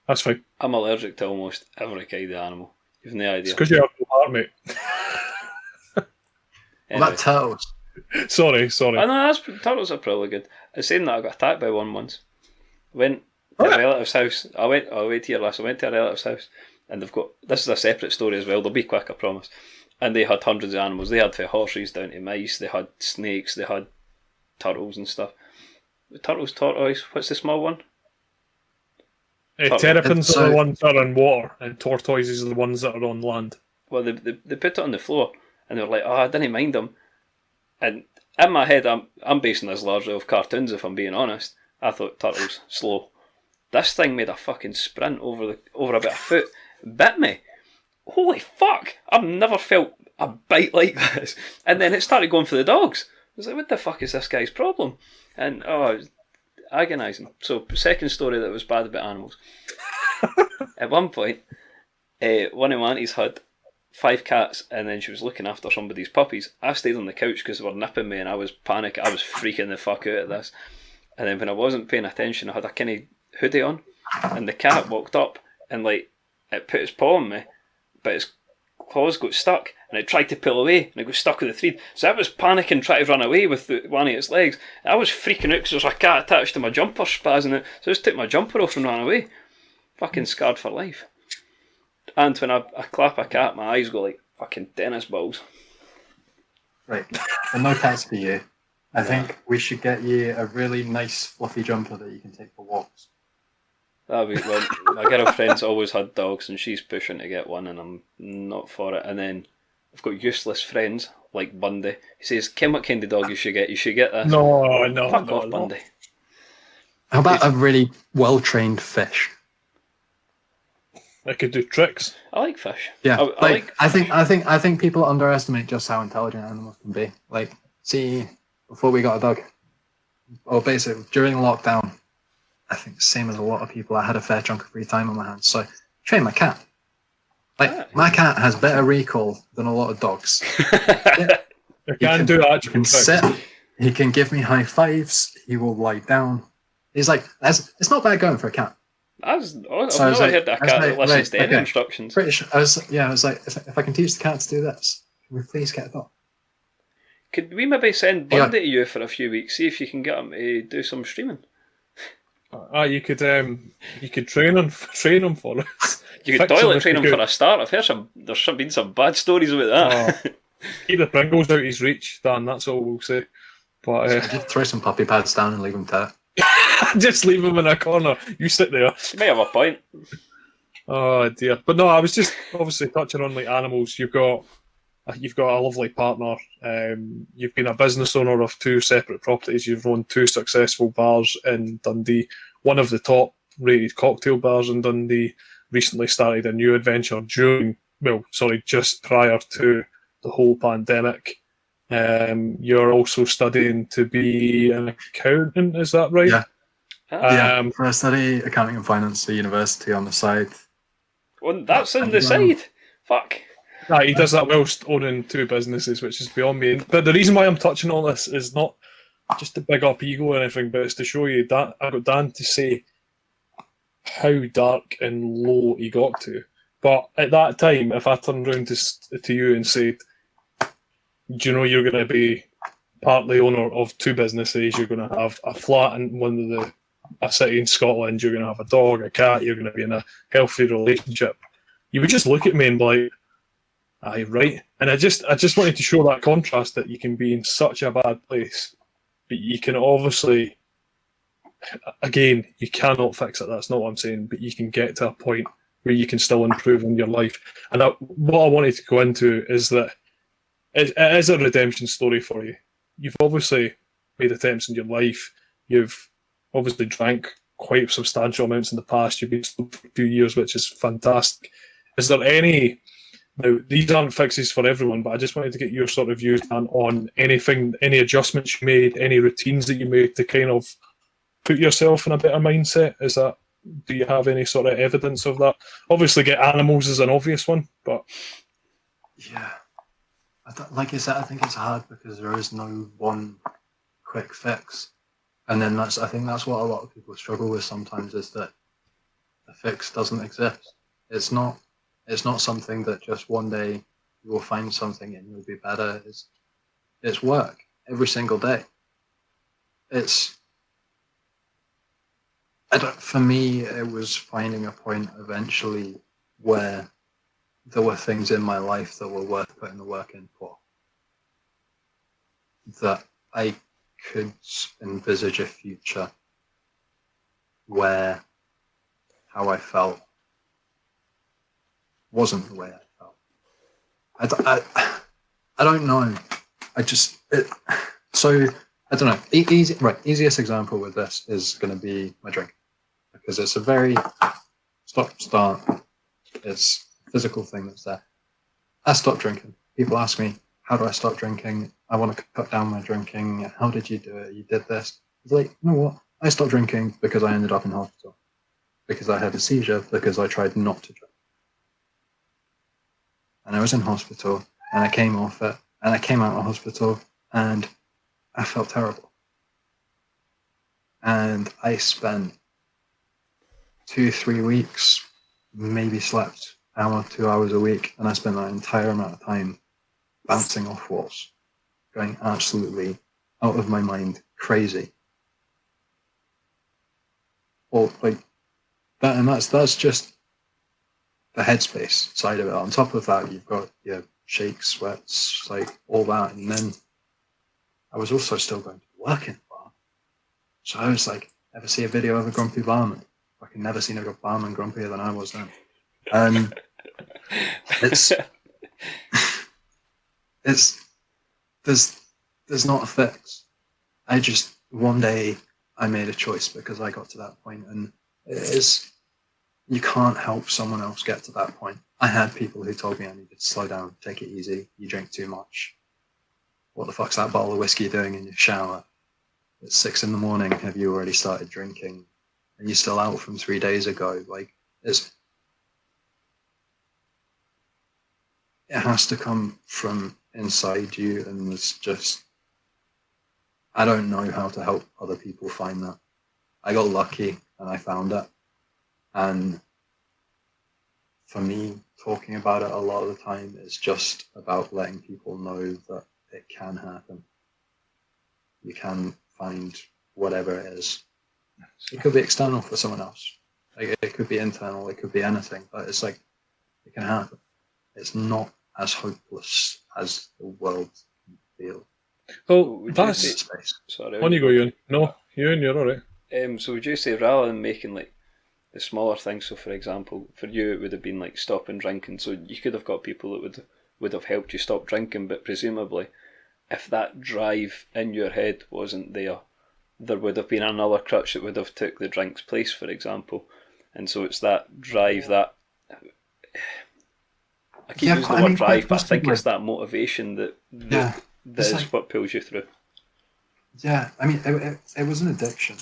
That's fine. I'm allergic to almost every kind of animal. You've no idea. It's because you have no heart, mate. Anyway. Well, that turtles. Sorry. I know, turtles are probably good. I was saying that I got attacked by one once. Went to a relative's house. I went to your last. I went to a relative's house, and they've got. This is a separate story as well. They'll be quick, I promise. And they had hundreds of animals. They had from horses down to mice. They had snakes. They had turtles and stuff. Turtles, tortoise. What's the small one? Terrapins are the ones that are in water, and tortoises are the ones that are on land. Well, they put it on the floor, and they were like, "Oh, I didn't mind them." And in my head, I'm basing this largely off cartoons. If I'm being honest, I thought turtles slow. This thing made a fucking sprint over about a foot, bit me. Holy fuck! I've never felt a bite like this. And then it started going for the dogs. I was like, what the fuck is this guy's problem? And it was agonising. So, second story that was bad about animals. At one point, one of my aunties had 5 cats, and then she was looking after somebody's puppies. I stayed on the couch because they were nipping me, and I was panicking. I was freaking the fuck out at this. And then when I wasn't paying attention, I had a kind of hoodie on, and the cat walked up and like it put its paw on me, but its claws got stuck, and it tried to pull away, and it got stuck with the thread. So I was panicking, trying to run away with one of its legs. And I was freaking out because there was a cat attached to my jumper, spazzing it. So I just took my jumper off and ran away. Fucking scarred for life. And when I clap a cat, my eyes go like fucking tennis balls. Right. And no cats for you. I think we should get you a really nice fluffy jumper that you can take for walks. That'd be, well, my girlfriend's always had dogs, and she's pushing to get one, and I'm not for it. And then I've got useless friends like Bundy. He says, "Kim, what kind of dog you should get? You should get this." No, Fuck off, Bundy. How about a really well-trained fish? I could do tricks. I like fish. Yeah, I I think people underestimate just how intelligent animals can be. Like, see, before we got a dog, or basically during lockdown, I think same as a lot of people, I had a fair chunk of free time on my hands, so I trained my cat. Like, my cat has better recall than a lot of dogs. I can do that. He can sit. He can give me high fives. He will lie down. He's like, it's not bad going for a cat. I've never heard that cat that listens to any instructions. Pretty sure, I was like, if I can teach the cat to do this, can we please get a dog? Could we maybe send Bundy to you for a few weeks, see if you can get him to do some streaming? You could train him for us. You could toilet train him for a start. I've heard there's been some bad stories about that. Keep the Pringles out his reach, Dan. That's all we'll say. But just throw some puppy pads down and leave him to it. Just leave him in a corner. You sit there. You may have a point. Oh dear. But no, I was just obviously touching on like animals. You've got a lovely partner. You've been a business owner of 2 separate properties. You've run 2 successful bars in Dundee. One of the top rated cocktail bars in Dundee. Recently started a new adventure just prior to the whole pandemic. You're also studying to be an accountant, is that right? Yeah. I study accounting and finance at university on the side. Well, that's on the side. Fuck. Nah, he does that whilst owning 2 businesses, which is beyond me. But the reason why I'm touching on this is not just to big up ego or anything, but it's to show you that I got Dan to say how dark and low he got to. But at that time, if I turned around to you and said, do you know you're going to be partly owner of 2 businesses, you're going to have a flat in a city in Scotland, you're going to have a dog, a cat, you're going to be in a healthy relationship, you would just look at me and be like, aye, right. And I just wanted to show that contrast, that you can be in such a bad place, but you can obviously again, you cannot fix it. That's not what I'm saying. But you can get to a point where you can still improve in your life. And what I wanted to go into is that it is a redemption story for you. You've obviously made attempts in your life. You've obviously drank quite substantial amounts in the past. You've been sober for 2 years, which is fantastic. Is there any... Now, these aren't fixes for everyone, but I just wanted to get your sort of views on anything, any adjustments you made, any routines that you made to kind of put yourself in a better mindset. Do you have any sort of evidence of that? Obviously, get animals is an obvious one, but Yeah. Like you said, I think it's hard because there is no one quick fix. And then I think that's what a lot of people struggle with sometimes, is that the fix doesn't exist. It's not something that just one day you will find something and you'll be better. It's work every single day. For me, it was finding a point eventually where there were things in my life that were worth putting the work in for. That I could envisage a future where how I felt wasn't the way I felt. I don't know. So I don't know. Easiest example with this is going to be my drink, because it's a very stop-start. It's a physical thing that's there. I stopped drinking. People ask me, how do I stop drinking? I want to cut down my drinking. How did you do it? You did this. It's like, you know what? I stopped drinking because I ended up in hospital. Because I had a seizure, because I tried not to drink. And I was in hospital, and I came off it, and I came out of hospital, and I felt terrible. And I spent 2-3 weeks, maybe slept 2 hours a week, and I spent that entire amount of time bouncing off walls, going absolutely out of my mind, crazy. Well, like that, and that's just the headspace side of it. On top of that, you've got your shakes, sweats, like all that, and then I was also still going to work in the bar. So I was like, ever see a video of a grumpy barman? I can never seen a barman grumpier than I was then. There's not a fix. One day I made a choice because I got to that point, and you can't help someone else get to that point. I had people who told me I needed to slow down, take it easy, you drink too much. What the fuck's that bottle of whiskey doing in your shower? It's 6 a.m. Have you already started drinking? And you're still out from 3 days ago? Like, it has to come from inside you, and it's just, I don't know how to help other people find that. I got lucky and I found it. And for me, talking about it a lot of the time is just about letting people know that it can happen. You can find whatever it is. It could be external for someone else. Like, it could be internal, it could be anything, but it's like, it can happen. It's not as hopeless as the world can feel. well, that's... Sorry. On you go, Ewan. No, Ewan, you're alright. So would you say, rather than making like the smaller things, so for example, for you it would have been like stopping drinking, so you could have got people that would have helped you stop drinking, but presumably if that drive in your head wasn't there would have been another crutch that would have took the drink's place, for example. And so it's that drive, that I keep using the word drive, but I think it's that motivation that is like, what pulls you through. Yeah, I mean, it was an addiction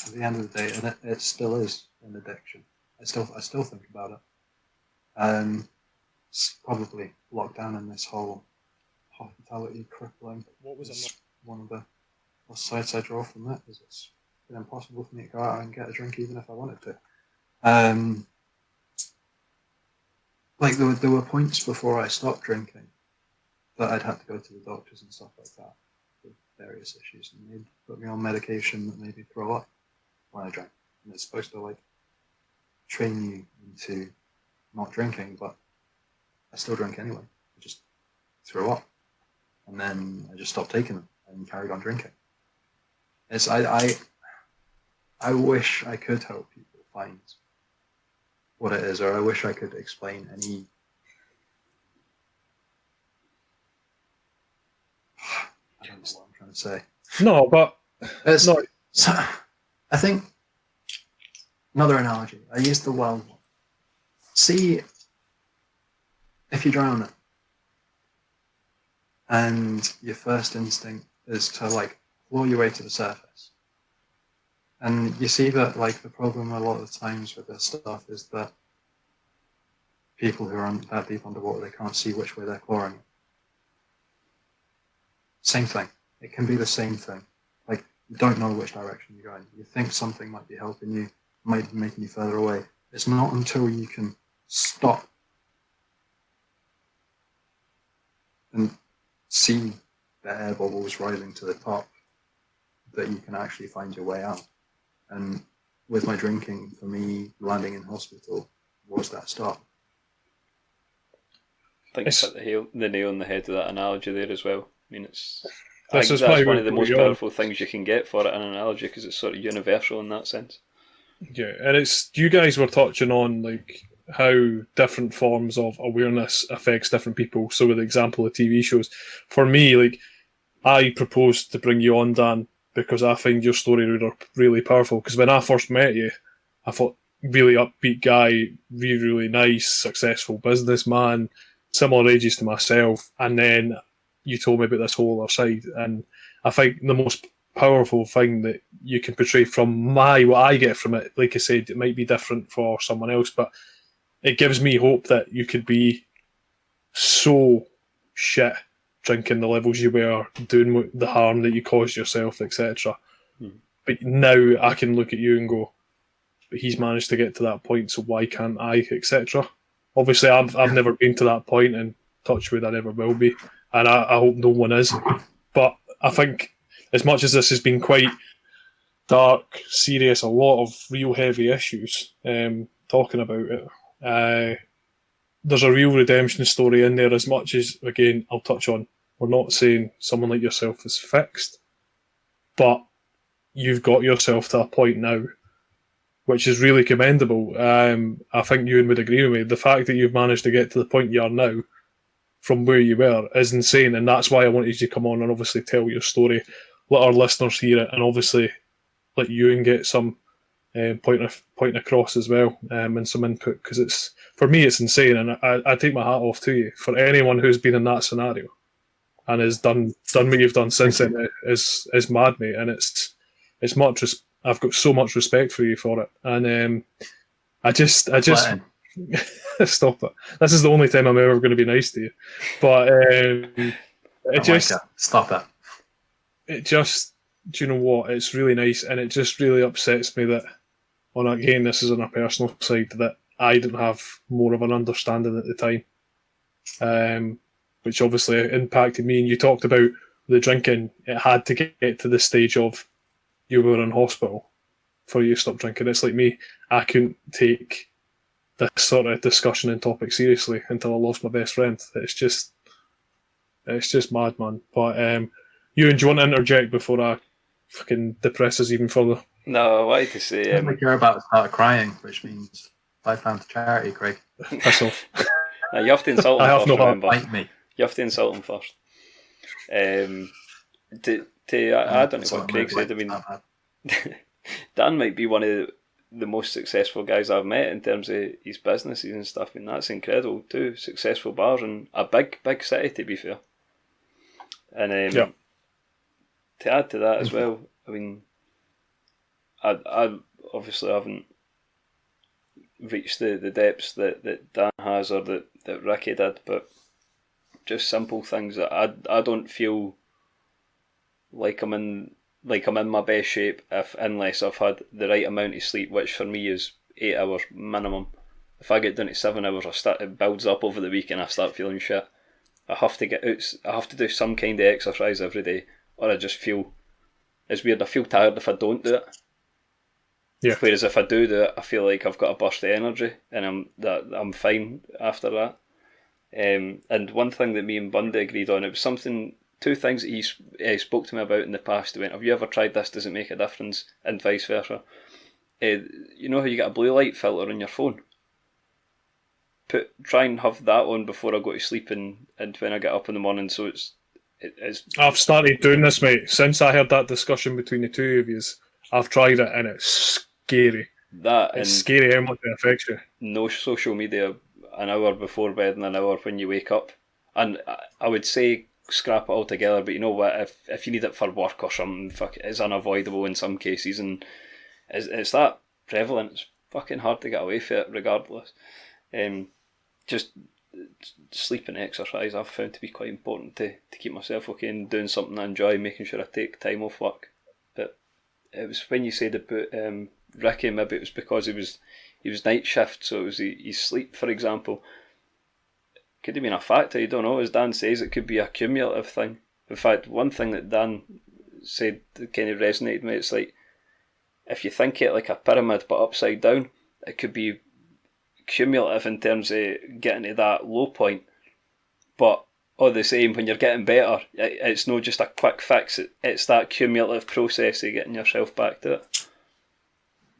at the end of the day, and it still is an addiction. I still think about it. It's probably locked down in this whole hospitality crippling. What was it? One of the sides I draw from that is it's been impossible for me to go out and get a drink even if I wanted to. Like there were points before I stopped drinking that I'd had to go to the doctors and stuff like that with various issues, and they'd put me on medication that made me throw up when I drank. And it's supposed to like train you into not drinking, but I still drank anyway. I just threw up, and then I just stopped taking them and carried on drinking. I wish I could help people find what it is, or I wish I could explain any. I don't know what I'm trying to say. No, but It's, no, so, I think another analogy. I used the well one. See, if you drown it, and your first instinct is to like claw your way to the surface, and you see that like the problem a lot of the times with this stuff is that people who are that deep underwater, they can't see which way they're clawing. Same thing. It can be the same thing. Like, you don't know which direction you're going. You think something might be helping you, might be making you further away. It's not until you can stop and see the air bubbles rising to the top that you can actually find your way out. And with my drinking, for me, landing in hospital was that stop. I think you hit the nail on the head of that analogy there as well. I mean, This is that's why one we of the brought most you on. powerful things you can get for it, an analogy, because it's sort of universal in that sense. Yeah, and it's you guys were touching on like how different forms of awareness affects different people. So with the example of TV shows, for me, like I proposed to bring you on, Dan, because I find your story really powerful. Because when I first met you, I thought really upbeat guy, really nice, successful businessman, similar ages to myself, and then you told me about this whole other side, and I think the most powerful thing that you can portray from what I get from it, like I said, it might be different for someone else, but it gives me hope that you could be so shit drinking the levels you were, doing the harm that you caused yourself, etc. But now I can look at you and go, but he's managed to get to that point, so why can't I, etc. Obviously, I've never been to that point, and touch wood, I never will be, and I hope no one is. But I think as much as this has been quite dark, serious, a lot of real heavy issues talking about it, there's a real redemption story in there. As much as, again, I'll touch on, we're not saying someone like yourself is fixed, but you've got yourself to a point now which is really commendable. I think Ewan would agree with me. The fact that you've managed to get to the point you are now from where you were is insane, and that's why I wanted you to come on and obviously tell your story, let our listeners hear it, and obviously let Ewan get some point across as well, and some input, because it's, for me, it's insane, and I take my hat off to you. For anyone who's been in that scenario and has done what you've done since then, is mad, mate, and it's much. I've got so much respect for you for it, and I just stop it. This is the only time I'm ever going to be nice to you, but stop it. It just, do you know what? It's really nice, and it just really upsets me that, again, this is on a personal side, that I didn't have more of an understanding at the time, which obviously impacted me. And you talked about the drinking; it had to get to the stage of you were in hospital for you to stop drinking. It's like me; I couldn't take this sort of discussion and topic seriously until I lost my best friend. It's just mad, man. But Ewan, do you want to interject before I fucking depress us even further? No, I wanted to say... you're about to start crying, which means £5 to charity, Craig. Piss off. No, you have to insult him first, remember. Bite me. You have to insult him first. I don't know what Craig said. I mean, Dan might be one of the most successful guys I've met in terms of his businesses and stuff. I mean, that's incredible too. Successful bars in a big city, to be fair. And to add to that as well, I mean, I obviously haven't reached the depths that Dan has, or that Ricky did, but just simple things that I don't feel like I'm in my best shape unless I've had the right amount of sleep, which for me is 8 hours minimum. If I get down to 7 hours, it builds up over the week and I start feeling shit. I have to get out. I have to do some kind of exercise every day, or I just feel, it's weird, I feel tired if I don't do it. Yeah. Whereas if I do it, I feel like I've got a burst of energy and I'm fine after that. And one thing that me and Bundy agreed on, it was two things that he spoke to me about in the past. He went, "Have you ever tried this? Does it make a difference?" And vice versa. you know how you get a blue light filter on your phone? Try and have that on before I go to sleep and when I get up in the morning, so it's. I've started doing this, mate. Since I heard that discussion between the two of you, I've tried it and it's scary. That It's and scary how much it affects you. no social media an hour before bed and an hour when you wake up. And I would say scrap it altogether, but you know what? If you need it for work or something, fuck, it's unavoidable in some cases, and it's that prevalent. It's fucking hard to get away from it, regardless. Just sleep and exercise I've found to be quite important to keep myself okay and doing something I enjoy, making sure I take time off work. But it was when you said about Ricky, maybe it was because he was night shift, so it was his sleep, for example. Could have been a factor, you don't know. As Dan says, it could be a cumulative thing. In fact, one thing that Dan said that kind of resonated with me, it's like, if you think it like a pyramid but upside down, it could be cumulative in terms of getting to that low point, but all the same, when you're getting better, it's not just a quick fix, it's that cumulative process of getting yourself back to it.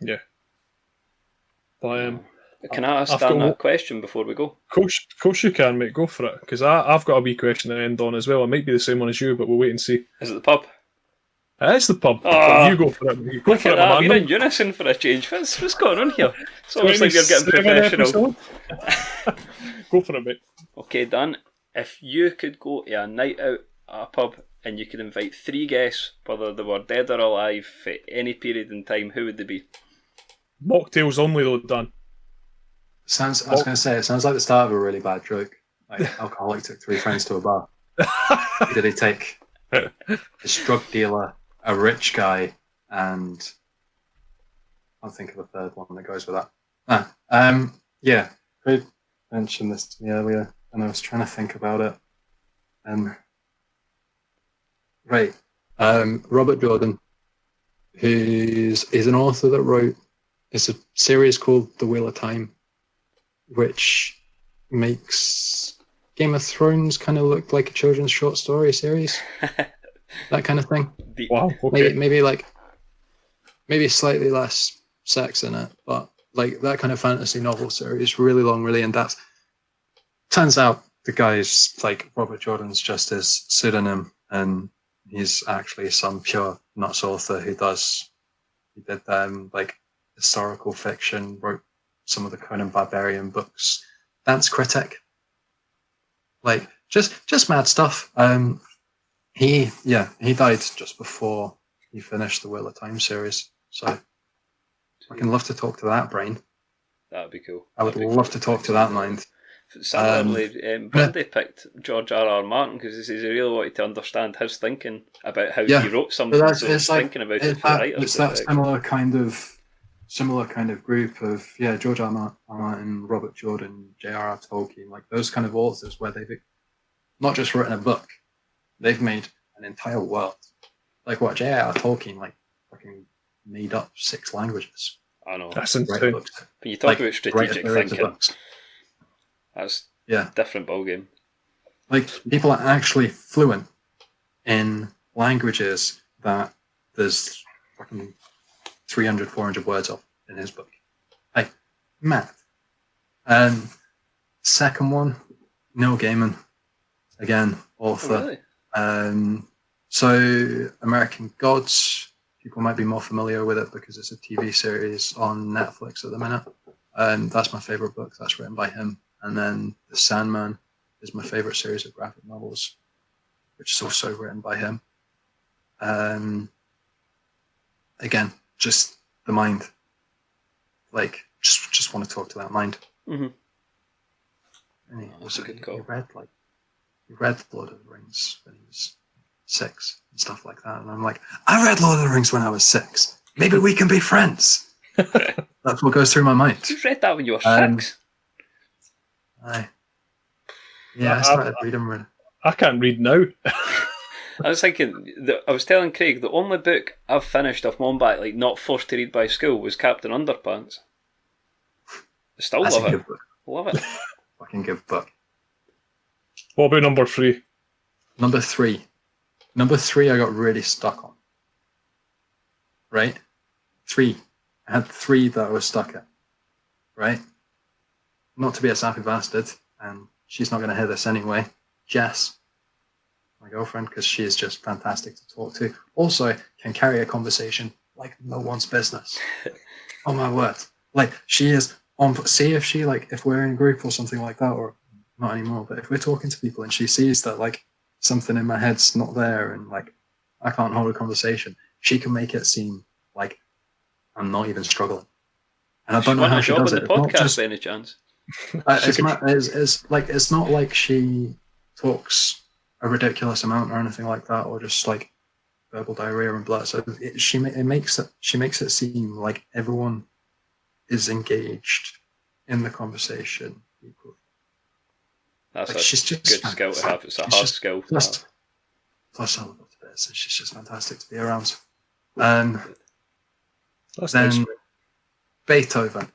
Yeah. But, can I ask Dan that question before we go? Of course you can, mate. Go for it, because I've got a wee question to end on as well. It might be the same one as you, but we'll wait and see. Is it the pub? It's the pub. Oh, you go for it. You go for it, that. man. We're in unison for a change. What's going on here? It's almost like you're getting professional. Go for it, mate. Okay, Dan, if you could go to a night out at a pub and you could invite 3 guests, whether they were dead or alive, for any period in time, who would they be? Mocktails only, though, Dan. I was going to say, it sounds like the start of a really bad joke. Like, alcoholic took 3 friends to a bar. Did he take a drug dealer, a rich guy, and I'll think of a third one that goes with that. Yeah, Craig mentioned this to me earlier, and I was trying to think about it. Right, Robert Jordan, who's an author that wrote, it's a series called The Wheel of Time, which makes Game of Thrones kind of look like a children's short story series. That kind of thing. Wow. Okay. Maybe slightly less sex in it, but like that kind of fantasy novel series, really long, really in depth. Turns out the guy's like Robert Jordan's just his pseudonym, and he's actually some pure nuts author he did like historical fiction, wrote some of the Conan Barbarian books, dance critic, like just mad stuff. He died just before he finished the Wheel of Time series, so I can love to talk to that brain. That'd be cool. I would love to talk to that mind. Similarly, Brandy picked George R.R. Martin because he says he really wanted to understand his thinking about how he wrote something. So he's thinking about it for writers. It's that similar kind of group of George R. Martin, Robert Jordan, J.R.R. Tolkien, like those kind of authors where they've not just written a book, they've made an entire world. Like what J.R.R. Tolkien like fucking made up 6 languages. I know. That's insane. When you talk about strategic thinking, that's a different ballgame. Like people are actually fluent in languages that there's fucking 300, 400 words of in his book. Like, mad. Second one, Neil Gaiman. Again, author. Oh, really? So, American Gods, people might be more familiar with it because it's a TV series on Netflix at the minute. That's my favorite book. That's written by him. And then The Sandman is my favorite series of graphic novels, which is also written by him. Again, just the mind. Like, just want to talk to that mind. Mm-hmm. And that's a good call. He read Lord of the Rings when he was 6 and stuff like that. And I'm like, I read Lord of the Rings when I was 6. Maybe we can be friends. That's what goes through my mind. You read that when you were 6? I started reading. I can't read now. I was thinking, I was telling Craig, the only book I've finished off my own back, like not forced to read by school, was Captain Underpants. I still love it. Love it. Fucking good book. What about number 3? Number three I got really stuck on. Right? 3, I had 3 that I was stuck at, right? Not to be a sappy bastard, and she's not going to hear this anyway. Jess, my girlfriend, because she is just fantastic to talk to. Also, can carry a conversation like no one's business. Oh my word! Like she is on. See if she if we're in a group or something like that, or not anymore. But if we're talking to people and she sees that something in my head's not there and I can't hold a conversation, she can make it seem like I'm not even struggling. And I don't know how she does it. It's not podcast by any chance. It's not like she talks a ridiculous amount or anything like that, or just verbal diarrhea and blood. So she makes it seem like everyone is engaged in the conversation equally. That's she's just good skill to have. It's a hard skill. Plus I love her to bits. She's just fantastic to be around. That's then nice. Beethoven.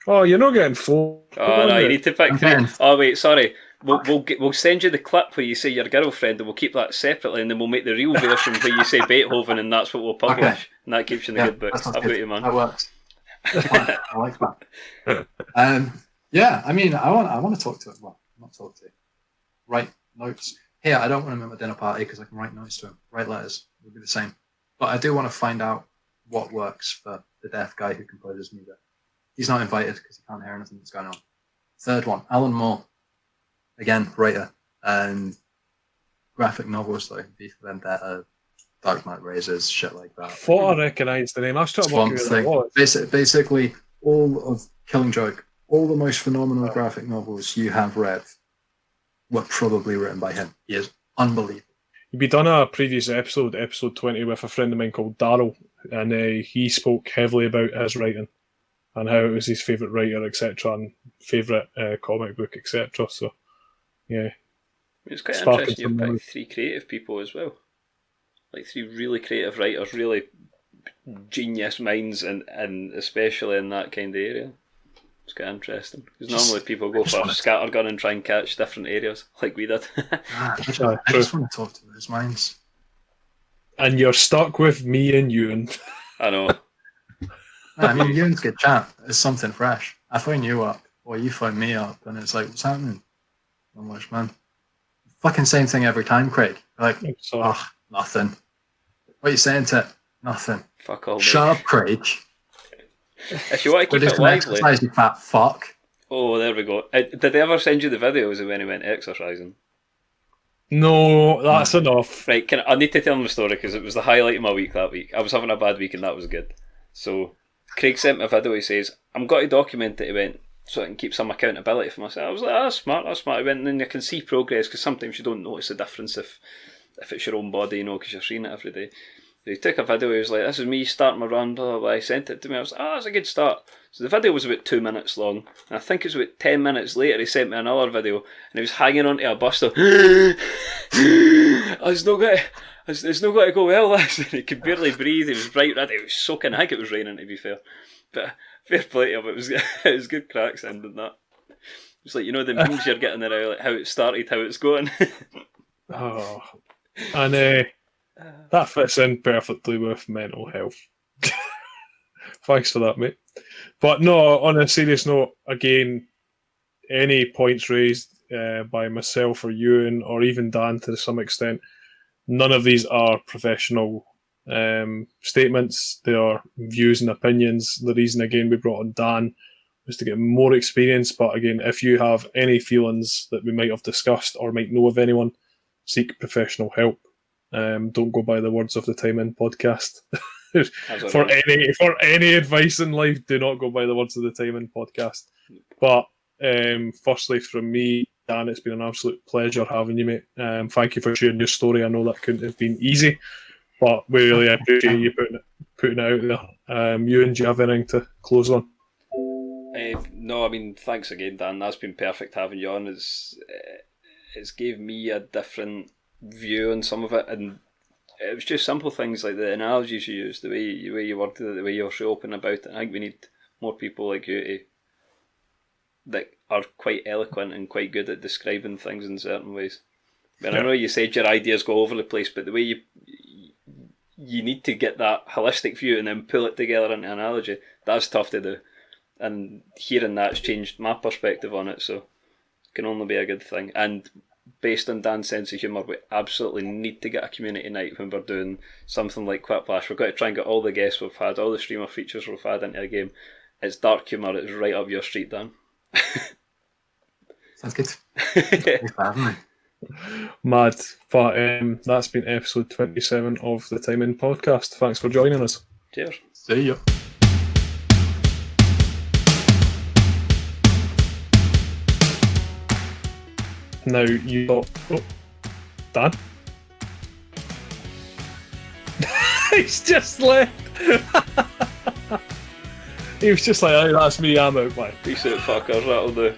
Oh, you're not getting full. Oh no, you need to pick 3. Oh wait, sorry. We'll send you the clip where you say your girlfriend, and we'll keep that separately, and then we'll make the real version where you say Beethoven, and that's what we'll publish, okay. And that keeps you in the good books. I've got you, man. That works. I like that. Yeah, I mean, I want to talk to him. Well, not talk to him. Write notes. Here, I don't want him at my dinner party because I can write notes to him. Write letters would be the same. But I do want to find out what works for the deaf guy who composes music. He's not invited because he can't hear anything that's going on. Third one, Alan Moore. Again, writer. Graphic novels though. V for Vendetta, Dark Knight Rises, shit like that. Thought I recognised the name. I was trying to work out who it was. Basically, all of Killing Joke, all the most phenomenal graphic novels you have read were probably written by him. He is unbelievable. We done a previous episode 20, with a friend of mine called Daryl, and he spoke heavily about his writing and how it was his favourite writer, etc., and favourite comic book, etc. So, yeah. It's quite interesting you've picked 3 creative people as well. 3 really creative writers, really genius minds, and especially in that kind of area. It's quite interesting. Because normally people go for scattergun and try and catch different areas, like we did. I just want to talk to those minds. And you're stuck with me and Ewan. I know. I mean, Ewan's good chat. It's something fresh. I phone you up, or you phone me up, and it's like, what's happening? Not much, man. Fucking same thing every time, Craig. Nothing. What are you saying to it? Nothing. Fuck all. Shut up, Craig. If you want to keep it lively. Exercise, you fat fuck. Oh, there we go. Did they ever send you the videos of when he went exercising? No, that's enough. Right, I need to tell them the story because it was the highlight of my week that week. I was having a bad week and that was good. So, Craig sent me a video. He says, I'm going to document it. He went, so I can keep some accountability for myself. I was like, that's smart. He went, and then you can see progress because sometimes you don't notice the difference if it's your own body, because you're seeing it every day. So he took a video. He was like, this is me starting my run, blah, blah, blah. He sent it to me. I was like, that's a good start. So the video was about 2 minutes long. And I think it was about 10 minutes later he sent me another video and he was hanging onto a bus stop. It's not going to go well, this. And he could barely breathe. He was bright red. It was soaking. I think it was raining, to be fair. But fair play to him. It was good crack sending that. It's like, the memes you're getting there, like how it started, how it's going. Oh. And that fits in perfectly with mental health. Thanks for that, mate. But no, on a serious note, again, any points raised by myself or Ewan or even Dan to some extent, none of these are professional statements. They are views and opinions. The reason, again, we brought on Dan was to get more experience. But again, if you have any feelings that we might have discussed or might know of anyone, seek professional help. Don't go by the words of the Time In podcast. for any advice in life, do not go by the words of the Time In podcast. But firstly, from me, Dan, it's been an absolute pleasure having you, mate. Thank you for sharing your story. I know that couldn't have been easy, but we really appreciate you putting it out there. Ewan, do you have anything to close on? No, I mean, thanks again, Dan. That's been perfect having you on. It's gave me a different view on some of it, and it was just simple things like the analogies you used, the way you worded it, the way you're so open about it. I think we need more people like you that are quite eloquent and quite good at describing things in certain ways. But I know you said your ideas go over the place, but the way you need to get that holistic view and then pull it together into analogy. That's tough to do. And hearing that's changed my perspective on it, so it can only be a good thing. And based on Dan's sense of humour, we absolutely need to get a community night when we're doing something like Quiplash. We've got to try and get all the guests we've had, all the streamer features we've had into a game. It's dark humour, it's right up your street, Dan. Sounds good. Thanks for having me. Mad. But that's been episode 27 of the Time In podcast. Thanks for joining us. Cheers. See ya. Now you got... Oh, Dan? He's just left. He was just like, "Hey, that's me, I'm out, man." Peace out, fuckers, that'll do.